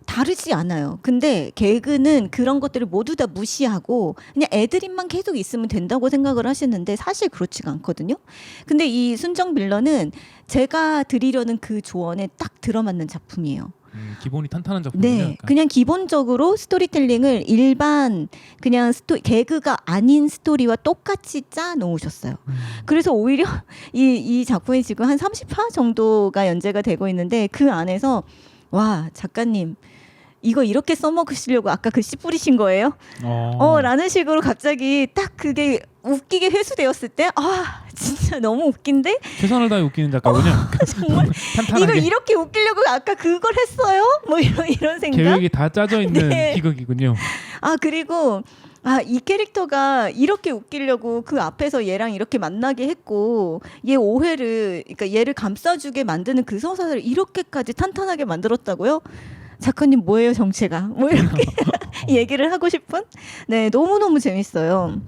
다르지 않아요. 근데 개그는 그런 것들을 모두 다 무시하고 그냥 애드립만 계속 있으면 된다고 생각을 하시는데 사실 그렇지가 않거든요. 근데 이 순정 빌런은 제가 드리려는 그 조언에 딱 들어맞는 작품이에요. 기본이 탄탄한 작품이에요. 네, 그냥 기본적으로 스토리텔링을 일반 그냥 개그가 아닌 스토리와 똑같이 짜 놓으셨어요. 그래서 오히려 이 작품이 지금 한 30화 정도가 연재가 되고 있는데 그 안에서 와, 작가님 이거 이렇게 써먹으시려고 아까 글씨 뿌리신 거예요? 라는 식으로 갑자기 딱 그게 웃기게 회수되었을 때 진짜 너무 웃긴데? 최선을 다해 웃기는 작가군요. 정말 탄탄하게. 이거 이렇게 웃기려고 아까 그걸 했어요? 뭐 이런 생각? 계획이 다 짜져 있는 네. 희극이군요. 그리고 이 캐릭터가 이렇게 웃기려고 그 앞에서 얘랑 이렇게 만나게 했고 얘 오해를 그러니까 얘를 감싸주게 만드는 그 서사를 이렇게까지 탄탄하게 만들었다고요? 작가님 뭐예요 정체가? 뭐 이렇게 얘기를 하고 싶은? 네, 너무너무 재밌어요.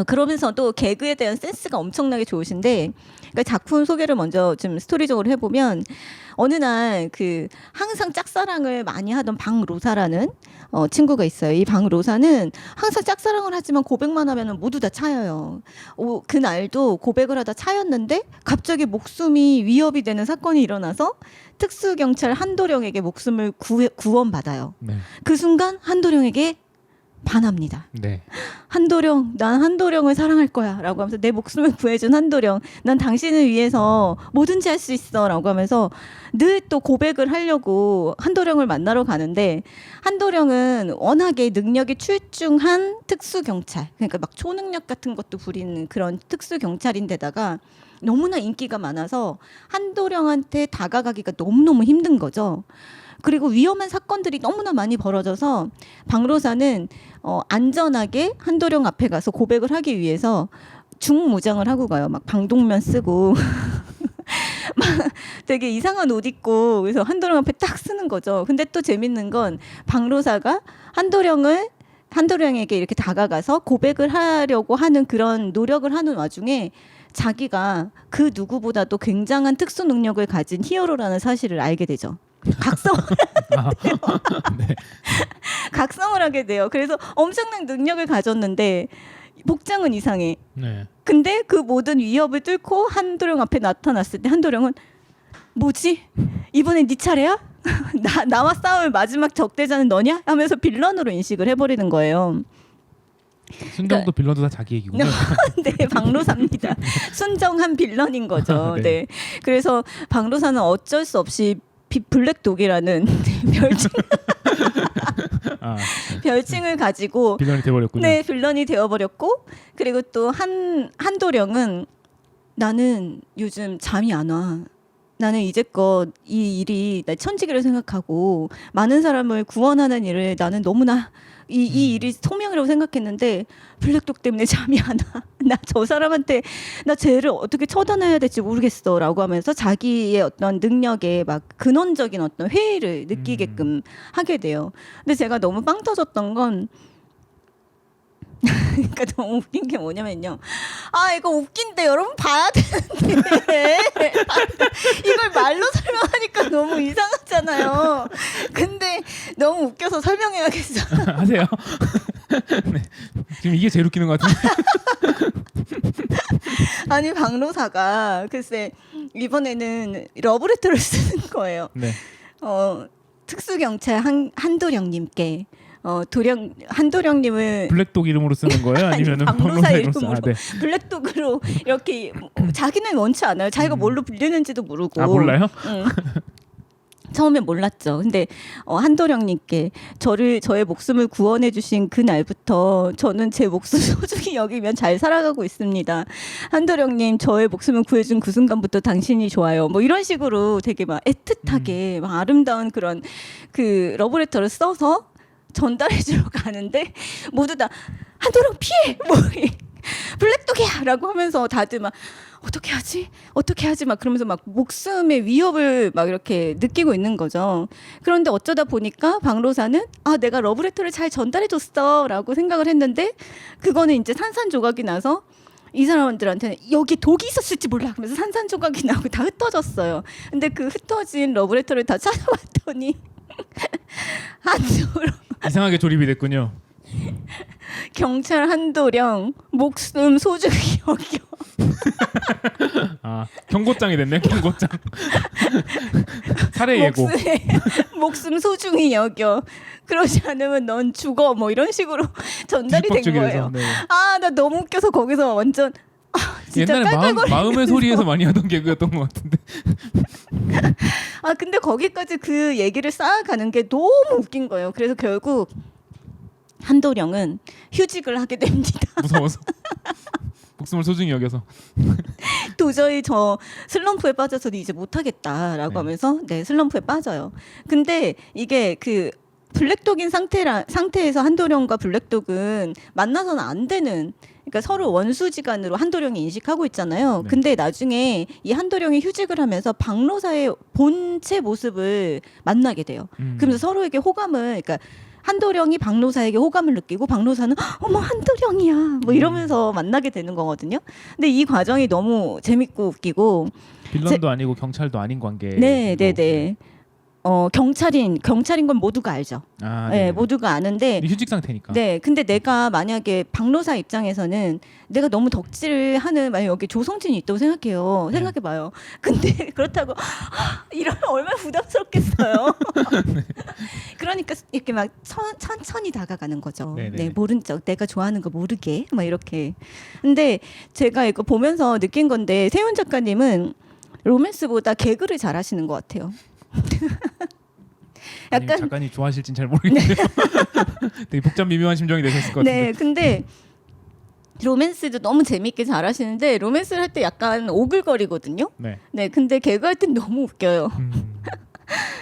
그러면서 또 개그에 대한 센스가 엄청나게 좋으신데 그러니까 작품 소개를 먼저 좀 스토리적으로 해보면 어느 날 그 항상 짝사랑을 많이 하던 방로사라는 친구가 있어요. 이 방로사는 항상 짝사랑을 하지만 고백만 하면 모두 다 차여요. 그날도 고백을 하다 차였는데 갑자기 목숨이 위협이 되는 사건이 일어나서 특수경찰 한도령에게 목숨을 구원받아요. 네. 그 순간 한도령에게 반합니다. 네. 한도령, 난 한도령을 사랑할 거야 라고 하면서 내 목숨을 구해준 한도령, 난 당신을 위해서 뭐든지 할 수 있어 라고 하면서 늘 또 고백을 하려고 한도령을 만나러 가는데 한도령은 워낙에 능력이 출중한 특수경찰, 그러니까 막 초능력 같은 것도 부리는 그런 특수경찰인데다가 너무나 인기가 많아서 한도령한테 다가가기가 너무너무 힘든 거죠. 그리고 위험한 사건들이 너무나 많이 벌어져서 방로사는 안전하게 한도령 앞에 가서 고백을 하기 위해서 중무장을 하고 가요. 막 방독면 쓰고 막 되게 이상한 옷 입고 그래서 한도령 앞에 딱 쓰는 거죠. 근데 또 재밌는 건 방로사가 한도령에게 이렇게 다가가서 고백을 하려고 하는 그런 노력을 하는 와중에 자기가 그 누구보다도 굉장한 특수 능력을 가진 히어로라는 사실을 알게 되죠. 네. 각성을 하게 돼요. 그래서 엄청난 능력을 가졌는데 복장은 이상해. 네. 근데 그 모든 위협을 뚫고 한도령 앞에 나타났을 때 한도령은 뭐지? 이번엔 네 차례야? 나와 싸울 마지막 적대자는 너냐? 하면서 빌런으로 인식을 해버리는 거예요. 순정도 빌런도 다 자기 얘기군요. 네, 방로사입니다. 순정한 빌런인 거죠. 네. 네. 그래서 방로사는 어쩔 수 없이 블랙독이라는 별칭을 가지고 빌런이 되어버렸군요. 네, 빌런이 되어버렸고 그리고 또 한도령은 나는 요즘 잠이 안 와. 나는 이제껏 이 일이 나 천직이라 생각하고 많은 사람을 구원하는 일을 나는 너무나 이 일이 소명이라고 생각했는데 블랙독 때문에 잠이 안 와. 나 저 사람한테 나 쟤를 어떻게 처단해야 될지 모르겠어라고 하면서 자기의 어떤 능력에 막 근원적인 어떤 회의를 느끼게끔 하게 돼요. 근데 제가 너무 빵 터졌던 건 그러니까 너무 웃긴 게 뭐냐면요. 아 이거 웃긴데 여러분 봐야 되는데 이걸 말로 설명하니까 너무 이상하잖아요. 근데 너무 웃겨서 설명해야겠어. 하세요. 네. 지금 이게 제일 웃기는 것 같은데. 아니 박노사가 글쎄 이번에는 러브레터를 쓰는 거예요. 네. 특수경찰 한도령님께 한도령님을 블랙독 이름으로 쓰는 거예요? 아니면은 박노사 박노사 이름으로 쓰? 이름으로 아, 네. 블랙독으로 이렇게 자기는 원치 않아요. 자기가 뭘로 불리는지도 모르고. 아 몰라요? 응. 처음에 몰랐죠. 근데 한도령님께 저의 목숨을 구원해 주신 그 날부터 저는 제 목숨 소중히 여기면 잘 살아가고 있습니다. 한도령님 저의 목숨을 구해준 그 순간부터 당신이 좋아요. 뭐 이런 식으로 되게 막 애틋하게 막 아름다운 그런 그 러브레터를 써서 전달해 주러 가는데 모두 다 한도령 피해! 뭐 블랙독이야! 라고 하면서 다들 막 어떻게 하지 막 그러면서 막 목숨의 위협을 막 이렇게 느끼고 있는 거죠. 그런데 어쩌다 보니까 박로사는 내가 러브레터를 잘 전달해 줬어 라고 생각을 했는데 그거는 이제 산산조각이 나서 이 사람들한테는 여기 독이 있었을지 몰라 그러면서 산산조각이 나고 다 흩어졌어요. 근데 그 흩어진 러브레터를 다 찾아봤더니 한도령 이상하게 조립이 됐군요. 경찰 한도령 목숨 소중히 여겨. 아 경고장이 됐네. 경고장. 살해 예고. 목숨 소중히 여겨. 그러지 않으면 넌 죽어. 뭐 이런 식으로 전달이 된 거예요. 네. 나 너무 웃겨서 거기서 완전 진짜 옛날에 마음의 소리에서 많이 하던 개그였던 것 같은데. 근데 거기까지 그 얘기를 쌓아가는 게 너무 웃긴 거예요. 그래서 결국 한도령은 휴직을 하게 됩니다. 무서워서. 목숨을 소중히 여겨서. 도저히 저 슬럼프에 빠져서 이제 못하겠다라고 네. 하면서 슬럼프에 빠져요. 근데 이게 그 블랙독인 상태에서 한도령과 블랙독은 만나서는 안 되는, 그러니까 서로 원수지간으로 한도령이 인식하고 있잖아요. 네. 근데 나중에 이 한도령이 휴직을 하면서 박노사의 본체 모습을 만나게 돼요. 그러면서 서로에게 호감을, 그러니까 한도령이 박노사에게 호감을 느끼고 박노사는 어머 한도령이야 뭐 이러면서 만나게 되는 거거든요. 근데 이 과정이 너무 재밌고 웃기고. 빌런도 아니고 경찰도 아닌 관계. 네. 경찰인 건 모두가 알죠. 네, 모두가 아는데. 휴직 상태니까. 네, 근데 내가 만약에 박노사 입장에서는 내가 너무 덕질을 하는, 만약 여기 조성진이 있다고 생각해요. 네. 생각해봐요. 근데 그렇다고 이러면 얼마나 부담스럽겠어요. 그러니까 이렇게 막 천천히 다가가는 거죠. 네네. 네, 모른 척, 내가 좋아하는 거 모르게 막 이렇게. 근데 제가 이거 보면서 느낀 건데 세훈 작가님은 로맨스보다 개그를 잘하시는 것 같아요. 약간 작가님 좋아하실진 잘 모르겠는데요. 되게 복잡 미묘한 심정이 되셨을 것 같은데. 네, 근데 로맨스도 너무 재밌게 잘하시는데 로맨스를 할 때 약간 오글거리거든요. 네, 근데 개그할 땐 너무 웃겨요.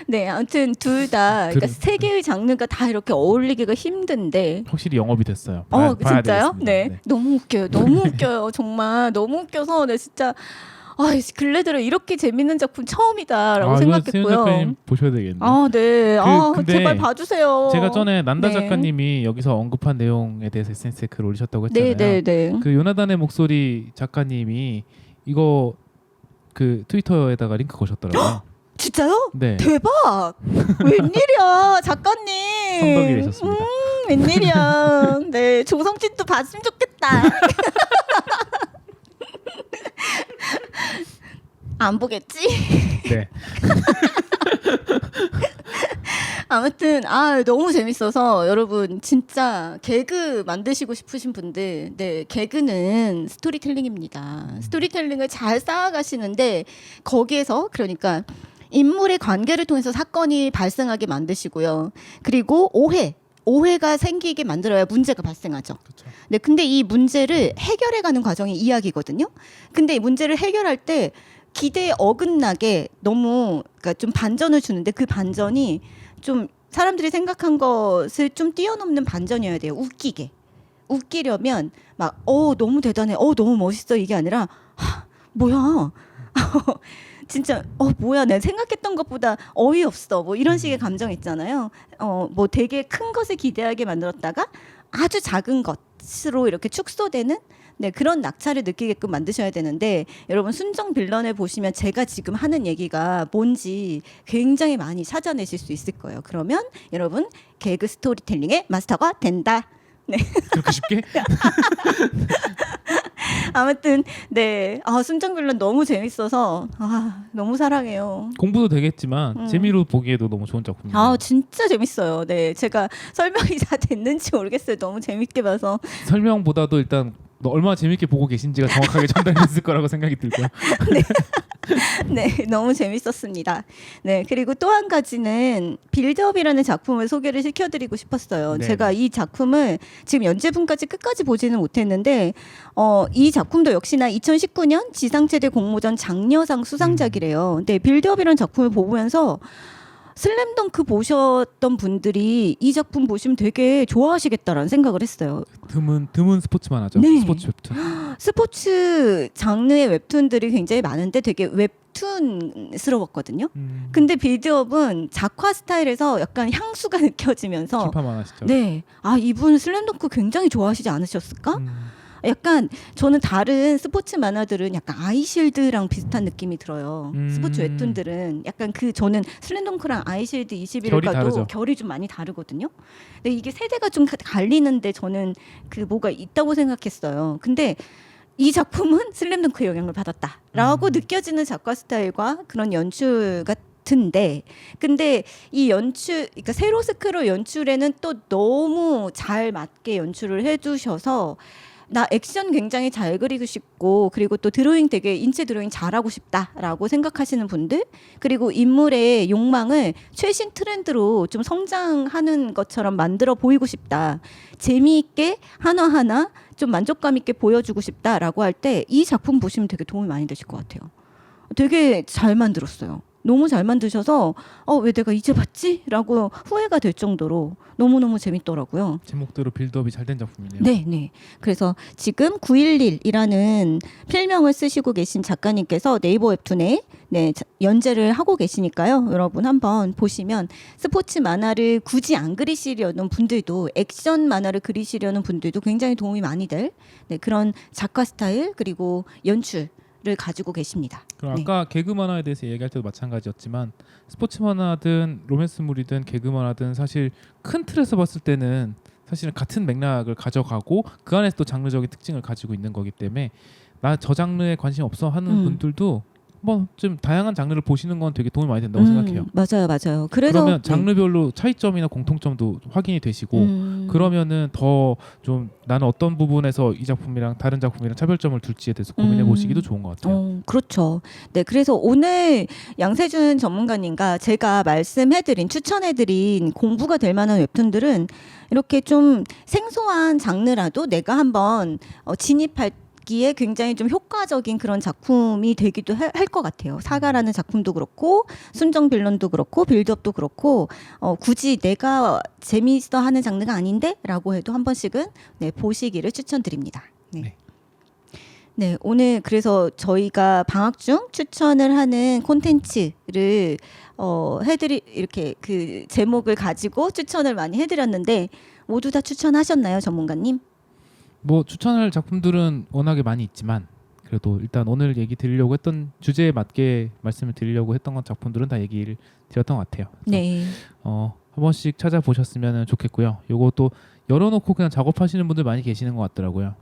네, 아무튼 둘 다 그러니까 세 개의 장르가 다 이렇게 어울리기가 힘든데 확실히 영업이 됐어요. 진짜요? 되겠습니다. 네, 너무 웃겨요. 너무 웃겨요. 정말 너무 웃겨서 네, 진짜. 근래 들어 이렇게 재밌는 작품 처음이다라고 생각했고요. 세훈 작가님 보셔야 되겠네요. 네. 근데 제발 봐주세요. 제가 전에 난다 네. 작가님이 여기서 언급한 내용에 대해서 SNS에 글을 올리셨다고 했잖아요. 네. 그 요나단의 목소리 작가님이 이거 그 트위터에다가 링크 거셨더라고요. 진짜요? 네. 대박! 웬일이야, 작가님. 성덕이 되셨습니다. 웬일이야. 네, 조성진도 봤으면 좋겠다. 안 보겠지? 네. 아무튼 너무 재밌어서 여러분 진짜 개그 만드시고 싶으신 분들, 네, 개그는 스토리텔링입니다. 스토리텔링을 잘 쌓아가시는데 거기에서 그러니까 인물의 관계를 통해서 사건이 발생하게 만드시고요. 그리고 오해가 생기게 만들어야 문제가 발생하죠. 그렇죠. 네, 근데 이 문제를 해결해가는 과정이 이야기거든요. 근데 이 문제를 해결할 때 기대에 어긋나게 너무 그러니까 좀 반전을 주는데 그 반전이 좀 사람들이 생각한 것을 좀 뛰어넘는 반전이어야 돼요. 웃기려면 막 너무 대단해, 너무 멋있어 이게 아니라 뭐야 진짜 뭐야 내가 생각했던 것보다 어이없어 뭐 이런 식의 감정 있잖아요. 뭐 되게 큰 것을 기대하게 만들었다가 아주 작은 것으로 이렇게 축소되는 네, 그런 낙차를 느끼게끔 만드셔야 되는데 여러분 순정 빌런을 보시면 제가 지금 하는 얘기가 뭔지 굉장히 많이 찾아내실 수 있을 거예요. 그러면 여러분 개그 스토리텔링의 마스터가 된다. 그렇게 쉽게? 아무튼 네, 순정 빌런 너무 재밌어서 너무 사랑해요. 공부도 되겠지만 재미로 보기에도 너무 좋은 작품입니다. 진짜 재밌어요. 네, 제가 설명이 다 됐는지 모르겠어요. 너무 재밌게 봐서. 설명보다도 일단 얼마나 재밌게 보고 계신지가 정확하게 전달됐을 거라고 생각이 들고요. 네, 너무 재밌었습니다. 네, 그리고 또 한 가지는 빌드업이라는 작품을 소개를 시켜드리고 싶었어요. 네. 제가 이 작품을 지금 연재분까지 끝까지 보지는 못했는데, 이 작품도 역시나 2019년 지상체대 공모전 장려상 수상작이래요. 근데 빌드업이라는 작품을 보면서 슬램덩크 보셨던 분들이 이 작품 보시면 되게 좋아하시겠다라는 생각을 했어요. 드문 스포츠 만화죠. 네. 스포츠 웹툰. 스포츠 장르의 웹툰들이 굉장히 많은데 되게 웹툰스러웠거든요. 근데 빌드업은 작화 스타일에서 약간 향수가 느껴지면서 키파 만화시죠. 네, 이분 슬램덩크 굉장히 좋아하시지 않으셨을까? 약간 저는 다른 스포츠 만화들은 약간 아이실드랑 비슷한 느낌이 들어요. 스포츠 웹툰들은 약간 저는 슬램덩크랑 아이실드 21을 결이 봐도 다르죠. 결이 좀 많이 다르거든요. 근데 이게 세대가 좀 갈리는데 저는 뭐가 있다고 생각했어요. 근데 이 작품은 슬램덩크의 영향을 받았다라고 느껴지는 작가 스타일과 그런 연출 같은데, 근데 이 연출, 그러니까 세로 스크롤 연출에는 또 너무 잘 맞게 연출을 해주셔서 나 액션 굉장히 잘 그리고 싶고 그리고 또 드로잉 되게 인체 드로잉 잘하고 싶다라고 생각하시는 분들, 그리고 인물의 욕망을 최신 트렌드로 좀 성장하는 것처럼 만들어 보이고 싶다, 재미있게 하나하나 좀 만족감 있게 보여주고 싶다라고 할 때 이 작품 보시면 되게 도움이 많이 되실 것 같아요. 되게 잘 만들었어요. 너무 잘 만드셔서 왜 내가 이제 봤지? 라고 후회가 될 정도로 너무너무 재밌더라고요. 제목대로 빌드업이 잘 된 작품이네요. 네. 그래서 지금 911이라는 필명을 쓰시고 계신 작가님께서 네이버 웹툰에 연재를 하고 계시니까요. 여러분 한번 보시면 스포츠 만화를 굳이 안 그리시려는 분들도, 액션 만화를 그리시려는 분들도 굉장히 도움이 많이 될 그런 작가 스타일 그리고 연출 를 가지고 계십니다. 그럼 아까 개그 만화에 대해서 얘기할 때도 마찬가지였지만 스포츠 만화든 로맨스물이든 개그 만화든 사실 큰 틀에서 봤을 때는 사실은 같은 맥락을 가져가고 그 안에서 또 장르적인 특징을 가지고 있는 거기 때문에 나 저 장르에 관심 없어 하는 분들도 뭐 좀 다양한 장르를 보시는 건 되게 도움이 많이 된다고 생각해요. 맞아요. 그러면 장르별로 차이점이나 공통점도 확인이 되시고 그러면은 더 좀 나는 어떤 부분에서 이 작품이랑 다른 작품이랑 차별점을 둘지에 대해서 고민해 보시기도 좋은 것 같아요. 그렇죠. 네, 그래서 오늘 양세준 전문가님과 제가 말씀해드린, 추천해드린 공부가 될 만한 웹툰들은 이렇게 좀 생소한 장르라도 내가 한번 진입할 기에 굉장히 좀 효과적인 그런 작품이 되기도 할 것 같아요. 사가라는 작품도 그렇고 순정 빌런도 그렇고 빌드업도 그렇고 굳이 내가 재미있어 하는 장르가 아닌데 라고 해도 한 번씩은 보시기를 추천드립니다. 네, 오늘 그래서 저희가 방학 중 추천을 하는 콘텐츠를 이렇게 그 제목을 가지고 추천을 많이 해드렸는데 모두 다 추천하셨나요, 전문가님? 뭐 추천할 작품들은 워낙에 많이 있지만 그래도 일단 오늘 얘기 드리려고 했던 주제에 맞게 말씀을 드리려고 했던 건 작품들은 다 얘기를 드렸던 것 같아요. 네. 한 번씩 찾아보셨으면 좋겠고요. 요거 또 열어놓고 그냥 작업하시는 분들 많이 계시는 것 같더라고요.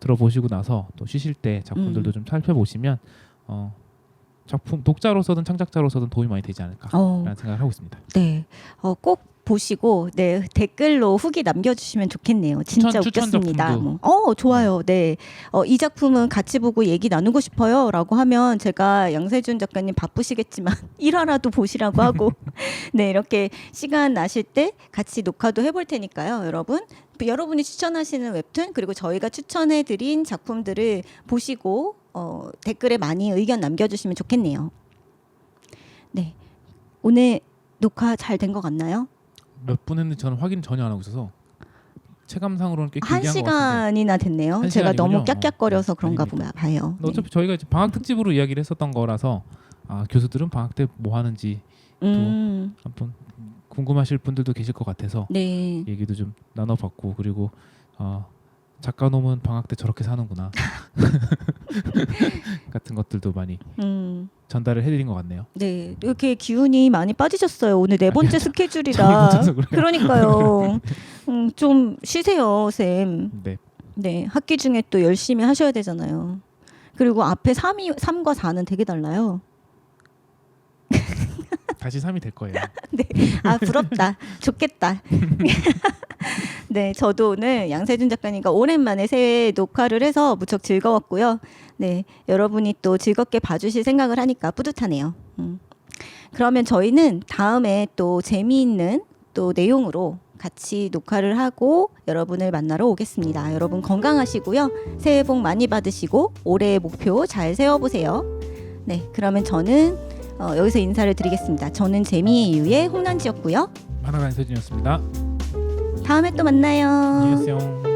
들어보시고 나서 또 쉬실 때 작품들도 좀 살펴보시면 작품 독자로서든 창작자로서든 도움이 많이 되지 않을까라는 생각을 하고 있습니다. 네, 꼭 보시고 네 댓글로 후기 남겨주시면 좋겠네요. 진짜 추천 웃겼습니다. 작품도. 좋아요. 네, 이 작품은 같이 보고 얘기 나누고 싶어요라고 하면 제가 양세준 작가님 바쁘시겠지만 1화라도 보시라고 하고 네 이렇게 시간 나실 때 같이 녹화도 해볼 테니까요, 여러분. 여러분이 추천하시는 웹툰 그리고 저희가 추천해드린 작품들을 보시고 댓글에 많이 의견 남겨주시면 좋겠네요. 네, 오늘 녹화 잘 된 것 같나요? 몇 분 했는지 저는 확인 전혀 안 하고 있어서 체감상으로는 꽤 길게 한 한것 같은데. 시간이나 됐네요. 한 제가 너무 시간이군요. 깍깍거려서 그런가 아닙니다. 봐요. 근데 어차피 저희가 이제 방학 특집으로 이야기를 했었던 거라서 교수들은 방학 때 뭐 하는지 한번 궁금하실 분들도 계실 것 같아서 네. 얘기도 좀 나눠봤고, 그리고 작가놈은 방학 때 저렇게 사는구나 같은 것들도 많이 전달을 해드린 것 같네요. 네, 이렇게 기운이 많이 빠지셨어요. 오늘 네 번째 저희 스케줄이라. 못해서 그래요. 그러니까요. 좀 쉬세요, 쌤. 네. 네, 학기 중에 또 열심히 하셔야 되잖아요. 그리고 앞에 3과 4는 되게 달라요. 다시 3이 될 거예요. 부럽다. 좋겠다. 네, 저도 오늘 양세준 작가님과 오랜만에 새 녹화를 해서 무척 즐거웠고요. 네, 여러분이 또 즐겁게 봐주실 생각을 하니까 뿌듯하네요. 그러면 저희는 다음에 또 재미있는 또 내용으로 같이 녹화를 하고 여러분을 만나러 오겠습니다. 여러분 건강하시고요. 새해 복 많이 받으시고 올해의 목표 잘 세워보세요. 네, 그러면 저는 여기서 인사를 드리겠습니다. 저는 재미의 이유의 홍난지였고요. 하나가 세준이었습니다. 다음에 또 만나요. 안녕히 계세요.